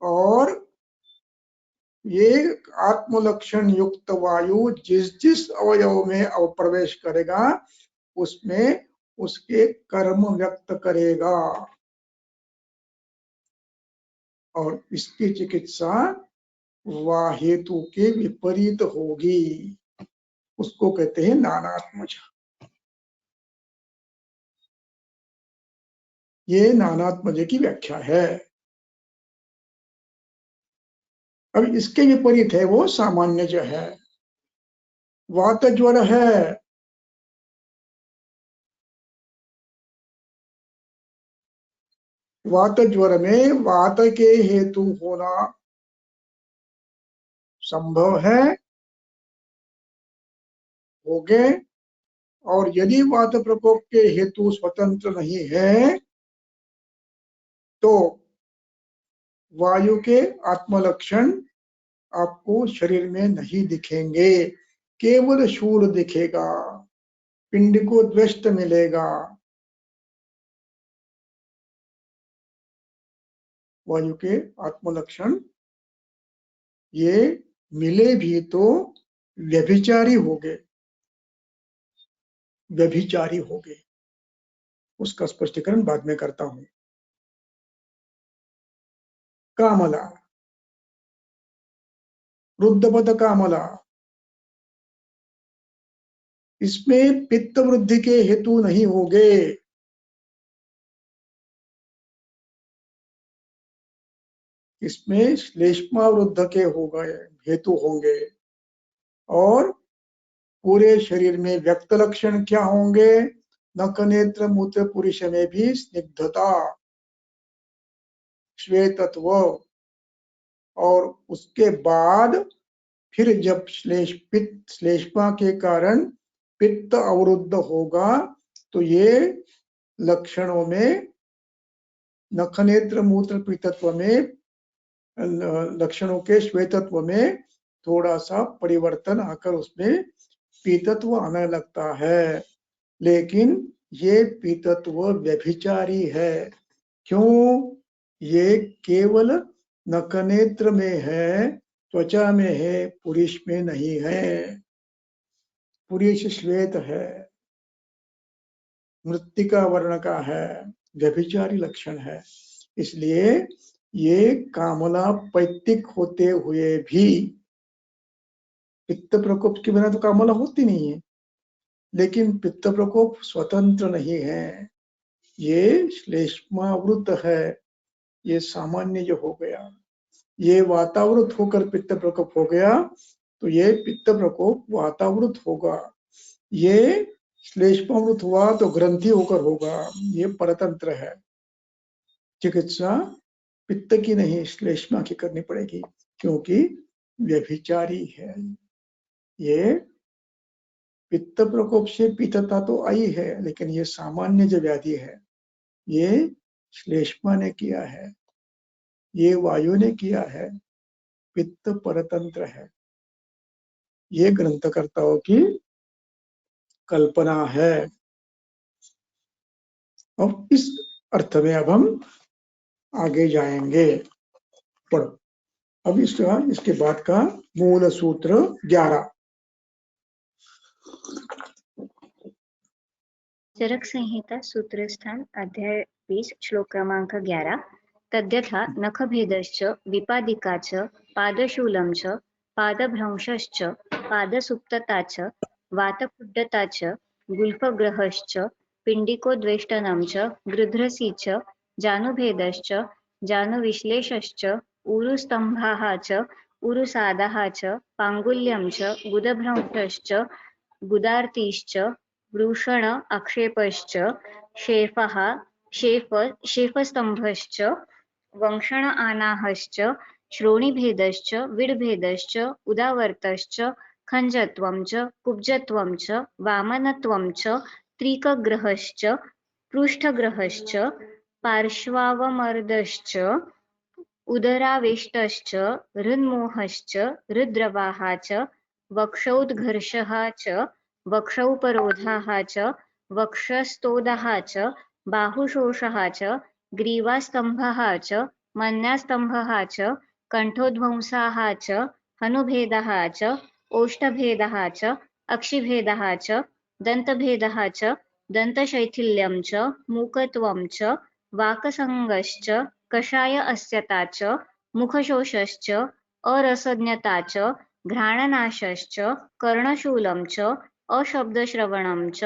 और ये आत्मलक्षण युक्त वायु जिस जिस अवयव में प्रवेश करेगा उसमें उसके कर्म व्यक्त करेगा, और इसकी चिकित्सा वाहेतु के विपरीत होगी। उसको कहते हैं नानात्मज। ये नानात्मज की व्याख्या है। अब इसके विपरीत है वो सामान्यज है। वात ज्वर है, वात ज्वर में वात के हेतु होना संभव है, हो गए, और यदि वात प्रकोप के हेतु स्वतंत्र नहीं है तो वायु के आत्मलक्षण आपको शरीर में नहीं दिखेंगे, केवल शूल दिखेगा, पिंड को द्वेष्ट मिलेगा। वायु के आत्मलक्षण ये मिले भी तो व्यभिचारी हो गए, व्यभिचारी हो गए। उसका स्पष्टीकरण बाद में करता हूं। कामला, रुद्धपद कामला, इसमें पित्त वृद्धि के हेतु नहीं होंगे, इसमें श्लेष्मा वृद्ध के हो गए हेतु होंगे। और पूरे शरीर में व्यक्त लक्षण क्या होंगे? नख नेत्र मूत्र पुरुष में भी स्निग्धता, श्वेतत्व, और उसके बाद फिर जब श्लेष्मा के कारण पित्त अवरुद्ध होगा तो ये लक्षणों में नख नेत्र मूत्र पीतत्व में लक्षणों के श्वेतत्व में थोड़ा सा परिवर्तन आकर उसमें पीतत्व आने लगता है, लेकिन ये पीतत्व व्यभिचारी है। क्यों? ये केवल नख नेत्र में है, त्वचा में है, पुरुष में नहीं है। पुरुष श्वेत है, मृत्तिका वर्ण का है, व्यभिचारी लक्षण है। इसलिए ये कामला पैतिक होते हुए भी, पित्त प्रकोप के बिना तो कामला होती नहीं है, लेकिन पित्त प्रकोप स्वतंत्र नहीं है, ये श्लेष्मावृत है, ये सामान्य जो हो गया। ये वातावृत होकर पित्त प्रकोप हो गया तो ये पित्त प्रकोप वातावृत होगा। ये श्लेष्मावृत हुआ तो ग्रंथि होकर होगा, ये परतंत्र है। चिकित्सा पित्त की नहीं श्लेष्मा की करनी पड़ेगी, क्योंकि व्यभिचारी है। ये पित्त प्रकोप से पीतता तो आई है, लेकिन ये सामान्य जो व्याधि है ये श्लेष्मा ने किया है, ये वायु ने किया है, पित्त परतंत्र है। ये ग्रंथकर्ताओं की कल्पना है। और इस अर्थ में अब हम आगे जाएंगे। पढ़ो अब इसके बाद का मूल सूत्र 11। चरक संहिता सूत्र स्थान अध्याय 20 श्लोक क्रमांक 11। तद्यथा नखभेदश्च विपादिका च पादशूलं च पादभ्रंशश्च पादसुप्तता च वातकुड्डता च गुल्फग्रहश्च पिण्डिकोद्वेष्टनं च गृध्रसी च जानुभेदश्च जानुविश्लेषश्च उरुस्तम्भाः च उरुसादाः च पाङ्गुल्यं च गुदभ्रंशश्च गुदार्तीश्च वृषण आक्षेपश्च शेफस्तंभश्च वंक्षण आनाहश्च श्रोणिभेदश्च विड्भेदश्च उदावर्तश्च खञ्जत्वं च कुब्जत्वं च वामनत्वं च त्रिकग्रहश्च पृष्ठग्रहश्च पार्श्वावमर्दश्च उदरावेष्टश्च हृन्मोहश्च हृद्रवाः च वक्षौद्घर्षः च वक्षौपरोधः च वक्षस्थोदः च बाहुशोषः च ग्रीवास्तम्भः च मन्यास्तम्भः च कण्ठोध्वंसाः च हनुभेदः च ओष्ठभेदः च अक्षिभेदः च दन्तभेदः च दन्तशैथिल्यं च मूकत्वं च वाकसङ्गश्च कषाय अस्यता च मुखशोषश्च अरसज्ञता च घ्राणनाशश्च कर्णशूलं च अशब्दश्रवणं च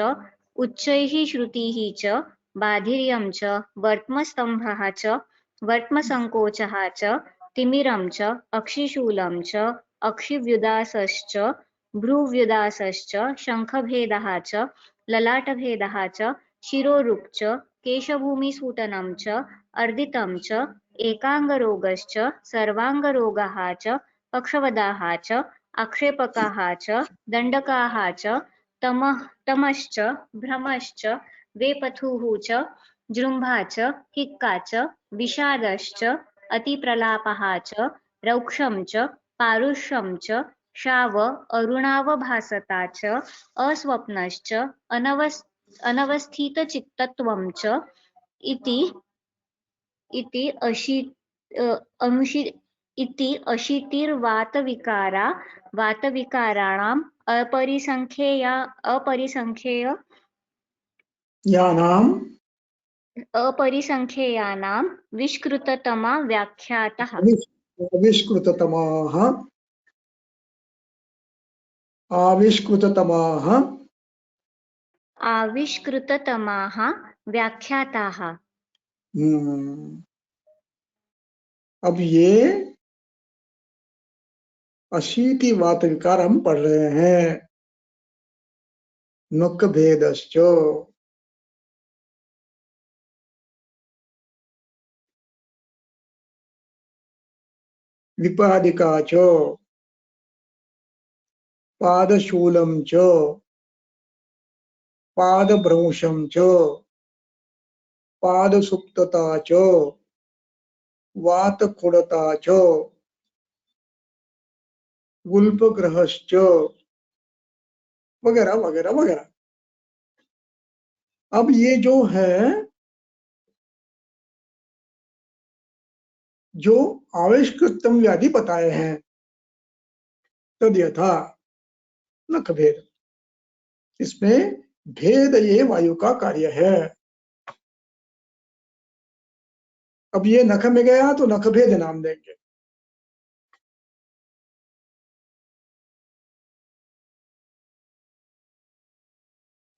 उच्चैः श्रुतिः च बाधिर्यं च वर्त्मस्तम्भः च वर्त्मसङ्कोचः च तिमिरं च अक्षिशूलं च अक्षिव्युदासश्च भ्रूव्युदासश्च शङ्खभेदः च ललाटभेदः च शिरोरुक् च केशभूमिसूटनं च अर्दितं च एकाङ्गरोगश्च सर्वाङ्गरोगाः च पक्षवदाः च आक्षेपकाः च दण्डकाः च तमश्च भ्रमश्च वेपथुः च जृम्भा च हिक्का च विषादश्च अतिप्रलापः च रौक्षं च पारुष्यं च शाव अरुणावभासता च अस्वप्नश्च अनवस्थितचित्तत्वं च इति अशीतिर्वातविकारा वातविकाराणाम् अपरिसङ्ख्येयानां विष्कृततमा व्याख्यातः आविष्कृततमाः व्याख्याताः। अब ये अशीति वात विकार हम पढ़ रहे हैं। नुक भेदश्च, विपादिका च, पादशूलं च, पादभ्रंशं च, पादसुप्तता च, वातखुडता च, गुल्पग्रहश्च वगैरह वगैरह वगैरह। अब ये जो है, जो आवेशकृतम व्याधि बताए हैं, तद यथा नख भेद, इसमें भेद ये वायु का कार्य है। अब ये नख में गया तो नख भेद नाम देंगे।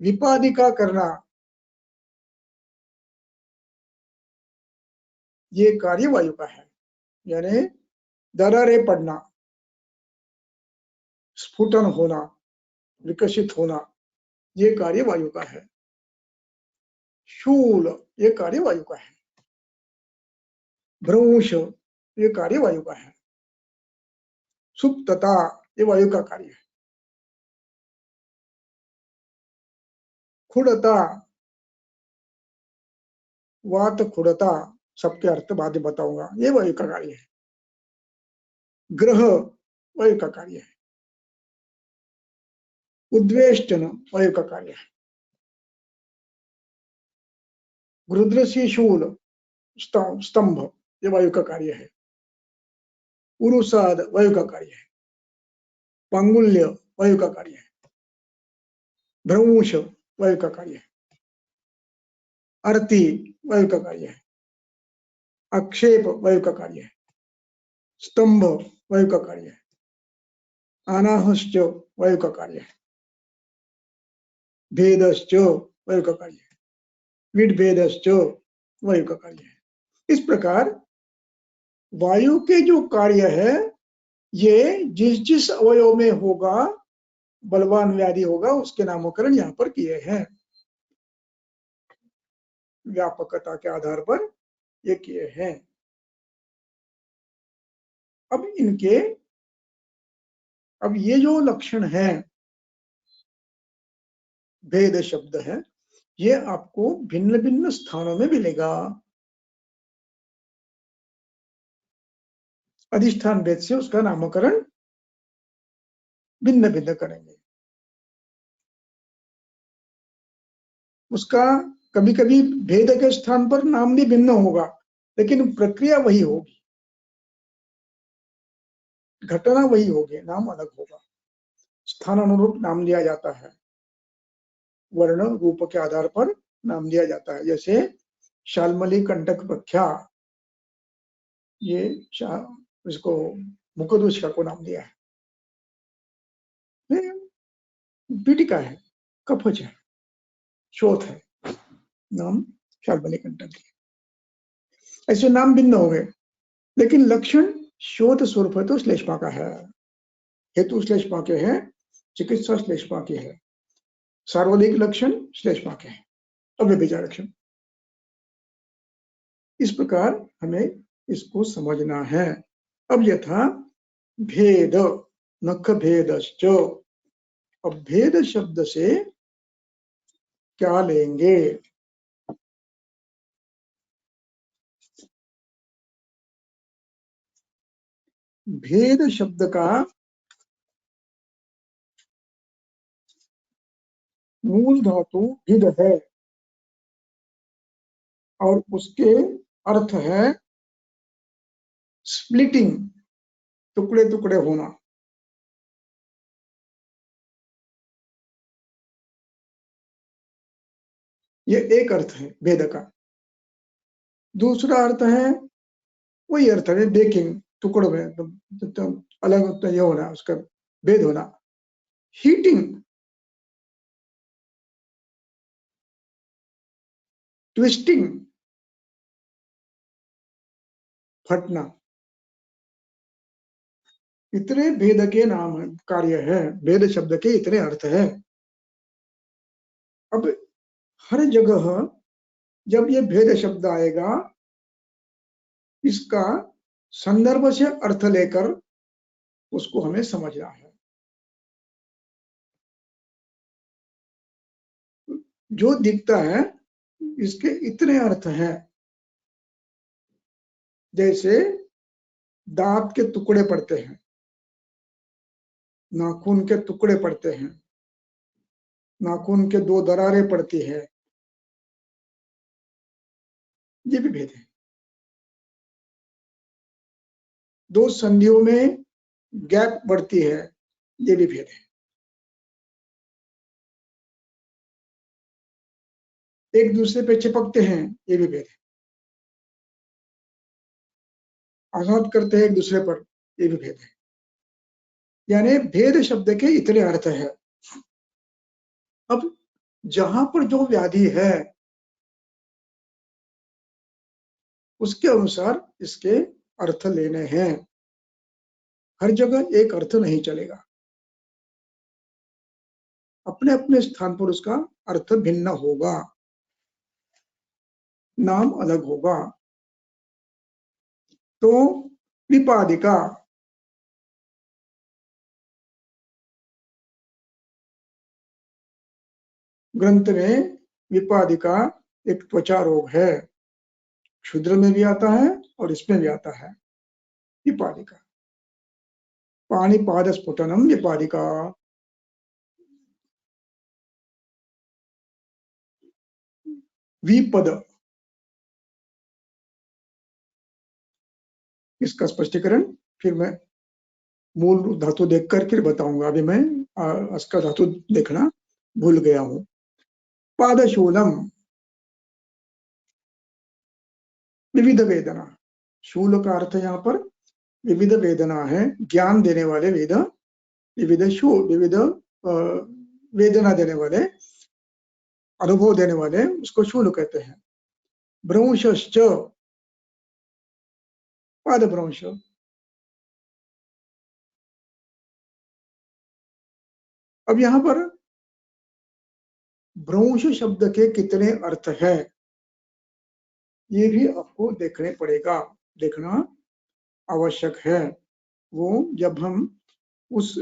विपादिका करना, ये कार्य वायु का है, यानी दरारे पड़ना, स्फुटन होना, विकसित होना, ये कार्य वायु का है। शूल, ये कार्य वायु का है। भ्रंश, ये कार्य वायु का है। सुप्तता, ये वायु का कार्य है। खुड़ता, वात खुड़ता, सबके अर्थ बाद में बताऊंगा, ये वायु का कार्य है। ग्रह, वायु का कार्य है। उद्वेष्टन, वायु का कार्य है। गृध्रसी शूल, स्तंभ, ये वायु का कार्य है। उरुसाद, वायु का कार्य है। पांगुल्य, वायु का कार्य है। भ्रंश, वायु का कार्य है। अर्ति, वायु का कार्य है। आक्षेप, वायु का कार्य है। स्तंभ, वायु का कार्य है। अनाहश्च, वायु का कार्य है। भेदश्च, वायु का कार्य है। विडभेदश्च, वायु का कार्य है। इस प्रकार वायु के जो कार्य है, ये जिस जिस अवयव में होगा, बलवान व्याधि होगा, उसके नामकरण यहाँ पर किए हैं। व्यापकता के आधार पर ये किए हैं। अब ये जो लक्षण है, भेद शब्द है, ये आपको भिन्न भिन्न स्थानों में मिलेगा। अधिष्ठान भेद से उसका नामकरण भिन्न भिन्न करेंगे। उसका कभी कभी भेद के स्थान पर नाम भी भिन्न होगा, लेकिन प्रक्रिया वही होगी, घटना वही होगी, नाम अलग होगा। स्थान अनुरूप नाम लिया जाता है, वर्ण रूप के आधार पर नाम दिया जाता है। जैसे शाल्मली कंटक प्रख्या, ये इसको मुखदुष्का को नाम दिया है। पीटिका है, कफज है, शोथ है, नाम शाल्मली कंटक। ऐसे नाम भिन्न हो गए, लेकिन लक्षण शोथ स्वरूप है तो श्लेष्मा का है, हेतु श्लेष्मा के है, चिकित्सा श्लेष्मा की है, सार्वधिक लक्षण श्लेष्मा के है, अव्यभिचार लक्षण। इस प्रकार हमें इसको समझना है। अब यथा भेद, नख भेदश्च, अब भेद शब्द से क्या लेंगे? भेद शब्द का मूल धातु भिद है और उसके अर्थ है स्प्लिटिंग, टुकड़े टुकड़े होना। ये एक अर्थ है भेद का। दूसरा अर्थ है, वही अर्थ है बेकिंग, टुकड़ों में तो अलग ये होना, उसका भेद होना। हीटिंग, ट्विस्टिंग, फटना, इतने भेद के नाम कार्य है, भेद शब्द के इतने अर्थ है। अब हर जगह जब ये भेद शब्द आएगा, इसका संदर्भ से अर्थ लेकर उसको हमें समझना है। जो दिखता है इसके इतने अर्थ हैं, जैसे दांत के टुकड़े पड़ते हैं, नाखून के टुकड़े पड़ते हैं, नाखून के दो दरारें पड़ती है, ये भी भेद है। दो संधियों में गैप बढ़ती है, ये भी भेद है। एक दूसरे पे चिपकते हैं, ये भी भेद है। आघात करते हैं एक दूसरे पर, ये भी भेद है। यानी भेद शब्द के इतने अर्थ है। अब जहां पर जो व्याधि है उसके अनुसार इसके अर्थ लेने हैं। हर जगह एक अर्थ नहीं चलेगा, अपने अपने स्थान पर उसका अर्थ भिन्न होगा, नाम अलग होगा। तो विपादिका, ग्रंथ में विपादिका एक त्वचा रोग है, क्षुद्र में भी आता है और इसमें भी आता है। विपादिका, पाणिपाद स्फुटनम विपादिका। विपद, इसका स्पष्टीकरण फिर मैं मूल धातु देखकर फिर बताऊंगा। अभी मैं इसका धातु देखना भूल गया हूं। पादशूलम, विविध वेदना। शूल का अर्थ यहाँ पर विविध वेदना है, ज्ञान देने वाले वेद, विविध वेदना देने वाले, अनुभव देने वाले, उसको शूल कहते हैं। भ्रंशश्च, पाद भ्रंश। अब यहाँ पर भ्रंश शब्द के कितने अर्थ है, ये भी आपको देखने पड़ेगा, देखना आवश्यक है। वो जब हम उस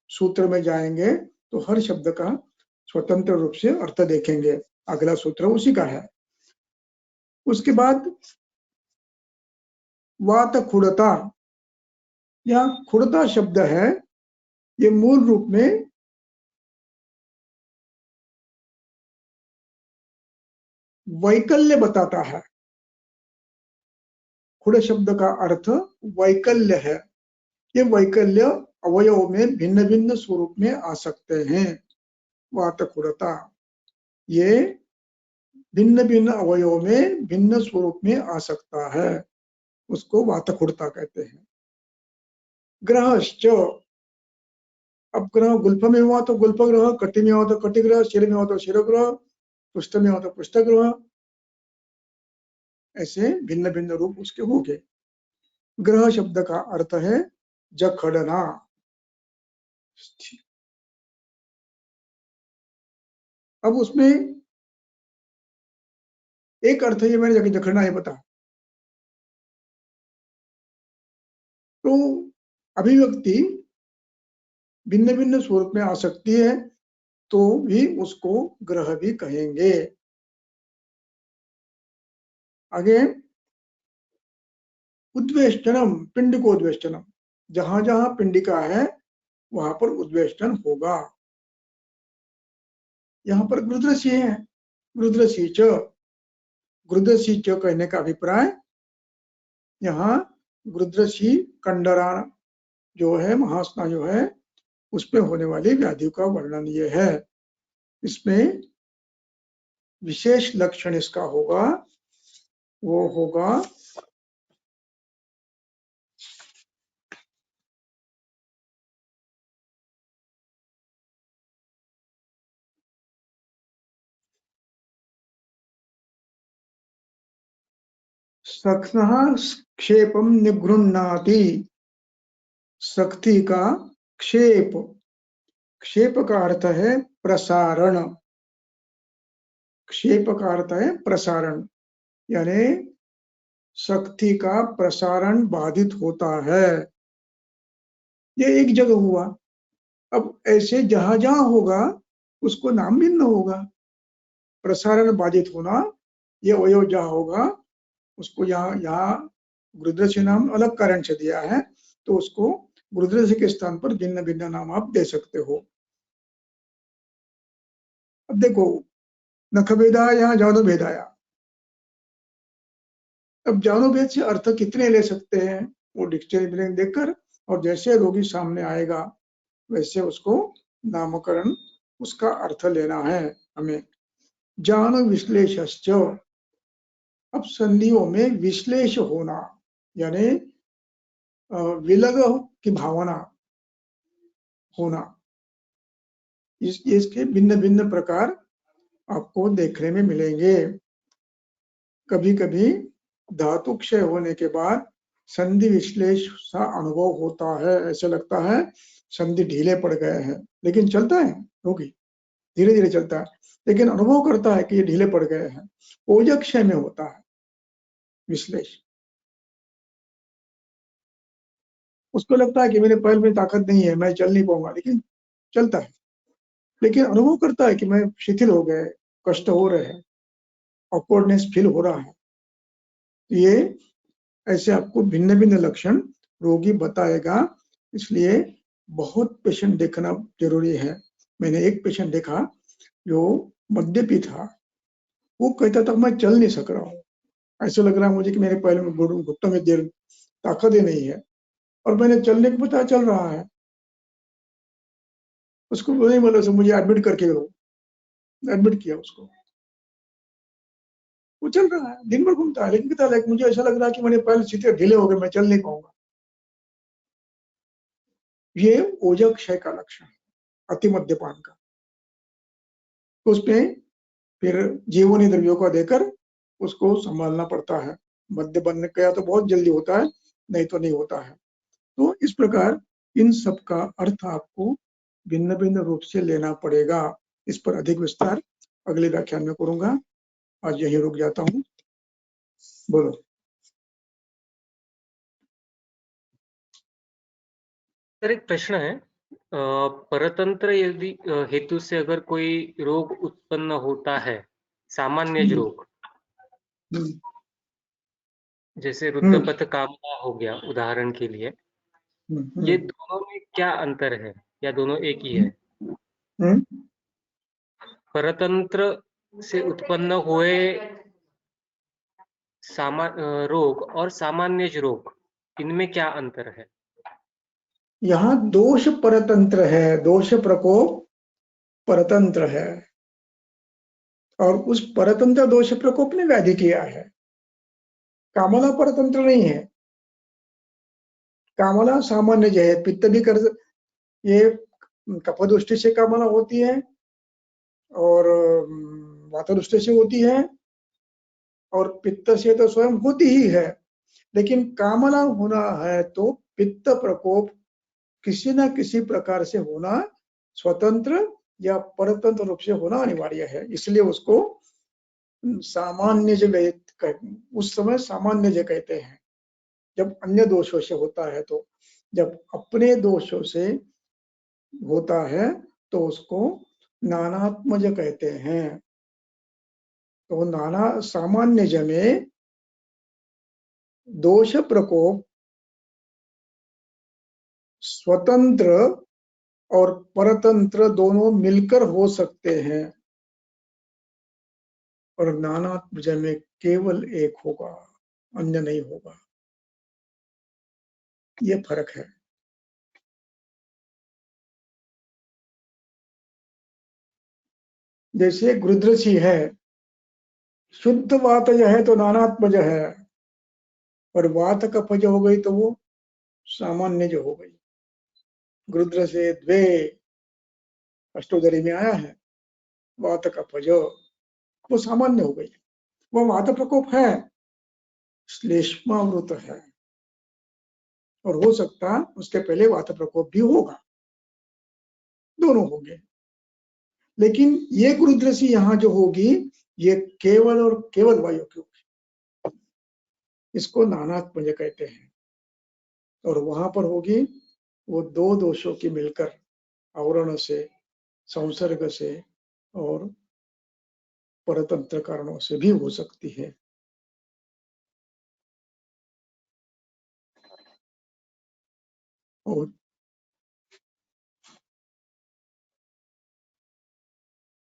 सूत्र में जाएंगे तो हर शब्द का स्वतंत्र रूप से अर्थ देखेंगे। अगला सूत्र उसी का है। उसके बाद वात खुड़ता, या खुड़ता शब्द है, ये मूल रूप में वैकल्य बताता है। खुड़ शब्द का अर्थ वैकल्य है। ये वैकल्य अवयव में भिन्न भिन्न स्वरूप में आ सकते हैं। वातखुड़ता, ये भिन्न भिन्न अवयव में भिन्न स्वरूप में आ सकता है, उसको वातखुड़ता कहते हैं। ग्रहश्च, अब ग्रह गुल्फ में हुआ तो गुल्फ ग्रह, कटि में हुआ तो कटि ग्रह, शिर में हुआ तो शिर ग्रह, पुष्ट में हुआ तो पुष्ट ग्रह, ऐसे भिन्न भिन्न रूप उसके हो गए। ग्रह शब्द का अर्थ है जखड़ना। अब उसमें एक अर्थ ये मैंने जाके जखड़ना है बता, तो अभिव्यक्ति भिन्न भिन्न स्वरूप में आ सकती है, तो भी उसको ग्रह भी कहेंगे। आगे उद्वेष्टनम, पिंड को उद्वेष्टनम, जहां जहां पिंडिका है वहां पर उद्वेष्टन होगा। यहाँ पर गृध्रसी है, गृध्रसी च, गृध्रसी च कहने का अभिप्राय, यहाँ गृध्रसी कंडरा जो है, महास्नायु जो है, उसमें होने वाली व्याधि का वर्णन ये है। इसमें विशेष लक्षण इसका होगा, वो होगा सख्नः क्षेपम निगृह्णाति। शक्ति का क्षेप, क्षेप का अर्थ है प्रसारण, क्षेप का अर्थ है प्रसारण, यानी शक्ति का प्रसारण बाधित होता है। ये एक जगह हुआ, अब ऐसे जहां जहां होगा उसको नाम भिन्न होगा। प्रसारण बाधित होना, ये अवयव जहां होगा उसको यहाँ गृध्रसी नाम अलग कारण से दिया है, तो उसको गृध्रसी के स्थान पर भिन्न भिन्न नाम आप दे सकते हो। अब देखो, नख भेदाया जानो भेदाया, अब जानो भेद से अर्थ कितने ले सकते हैं वो डिक्शनरी में देखकर, और जैसे रोगी सामने आएगा वैसे उसको नामकरण, उसका अर्थ लेना है हमें। जान विश्लेषश्च, अब संधियों में विश्लेष होना, यानी विलग की भावना होना, इसके भिन्न भिन्न प्रकार आपको देखने में मिलेंगे। कभी कभी धातु क्षय होने के बाद संधि विश्लेष सा अनुभव होता है, ऐसे लगता है संधि ढीले पड़ गए हैं, लेकिन चलता है रोगी, धीरे धीरे चलता है, लेकिन अनुभव करता है कि ये ढीले पड़ गए हैं। ओजक क्षय में होता है विश्लेष, उसको लगता है कि मेरे पैर में ताकत नहीं है, मैं चल नहीं पाऊंगा, लेकिन चलता है, लेकिन अनुभव करता है कि मैं शिथिल हो गए, कष्ट हो रहे हैं, ऑकवर्डनेस फील हो रहा है। ये ऐसे आपको भिन्न भिन्न लक्षण रोगी बताएगा, इसलिए बहुत पेशेंट देखना जरूरी है। मैंने एक पेशेंट देखा जो मद्यपी था, वो कहता था मैं चल नहीं सक रहा हूँ, ऐसे लग रहा है मुझे कि मेरे पैर में घुटनों में देर ताकत ही नहीं है, और मैंने चलने को पता चल रहा है। उसको नहीं बोला से मुझे एडमिट करके लो, एडमिट किया उसको, वो चल रहा है, दिन भर घूमता है, लेकिन कहता है मुझे ऐसा लग रहा है कि मेरे पैर सीधे ढीले हो गए, मैं चल नहीं पाऊंगा। ये ओजक क्षय का लक्षण है, अति मद्यपान का। तो उसमें फिर जीवनी द्रव्यों का देकर उसको संभालना पड़ता है। मद्य बनने का तो बहुत जल्दी होता है, नहीं तो नहीं होता है। तो इस प्रकार इन सब का अर्थ आपको भिन्न भिन्न रूप से लेना पड़ेगा। इस पर अधिक विस्तार अगले व्याख्यान में करूंगा। आज यही रुक जाता हूँ। बोलो। सर एक प्रश्न है, परतंत्र यदि हेतु से अगर कोई रोग उत्पन्न होता है, सामान्य रोग जैसे रुद्धपथ कामना हो गया उदाहरण के लिए, ये दोनों में क्या अंतर है? या दोनों एक ही है? परतंत्र से उत्पन्न हुए रोग और सामान्य रोग, इनमें क्या अंतर है? यहाँ दोष परतंत्र है, दोष प्रकोप परतंत्र है, और उस परतंत्र दोष प्रकोप ने व्याधि किया है। कामना परतंत्र नहीं है। कामना सामान्य जो है, पित्त भी कर, ये कफदृष्टि से कामना होती है और वातदृष्टि से होती है, और पित्त से तो स्वयं होती ही है। लेकिन कामना होना है तो पित्त प्रकोप किसी न किसी प्रकार से होना, स्वतंत्र या परतंत्र रूप से होना अनिवार्य है। इसलिए उसको सामान्य उस समय सामान्य कहते हैं जब अन्य दोषों से होता है। तो जब अपने दोषों से होता है तो उसको नानात्मज कहते हैं। तो नाना सामान्य में दोष प्रकोप स्वतंत्र और परतंत्र दोनों मिलकर हो सकते हैं, और नानात्मज में केवल एक होगा, अन्य नहीं होगा। ये फर्क है। जैसे गृध्रसी है, शुद्ध वात है तो नानात्मज है, और वात कफज हो गई तो वो सामान्य जो हो गई। गृध्र से द्वे अष्टोदरी में आया है, वात कफज, वो सामान्य हो गई। वो वात प्रकोप है, श्लेष्मावृत है, और हो सकता उसके पहले वात प्रकोप भी होगा, दोनों होंगे। लेकिन ये गृध्रसी यहाँ जो होगी, ये केवल और केवल वायु की होगी, इसको नानात्मज कहते हैं। और वहां पर होगी वो दो दोषों की मिलकर, आवरण से, संसर्ग से और परतंत्र कारणों से भी हो सकती है। और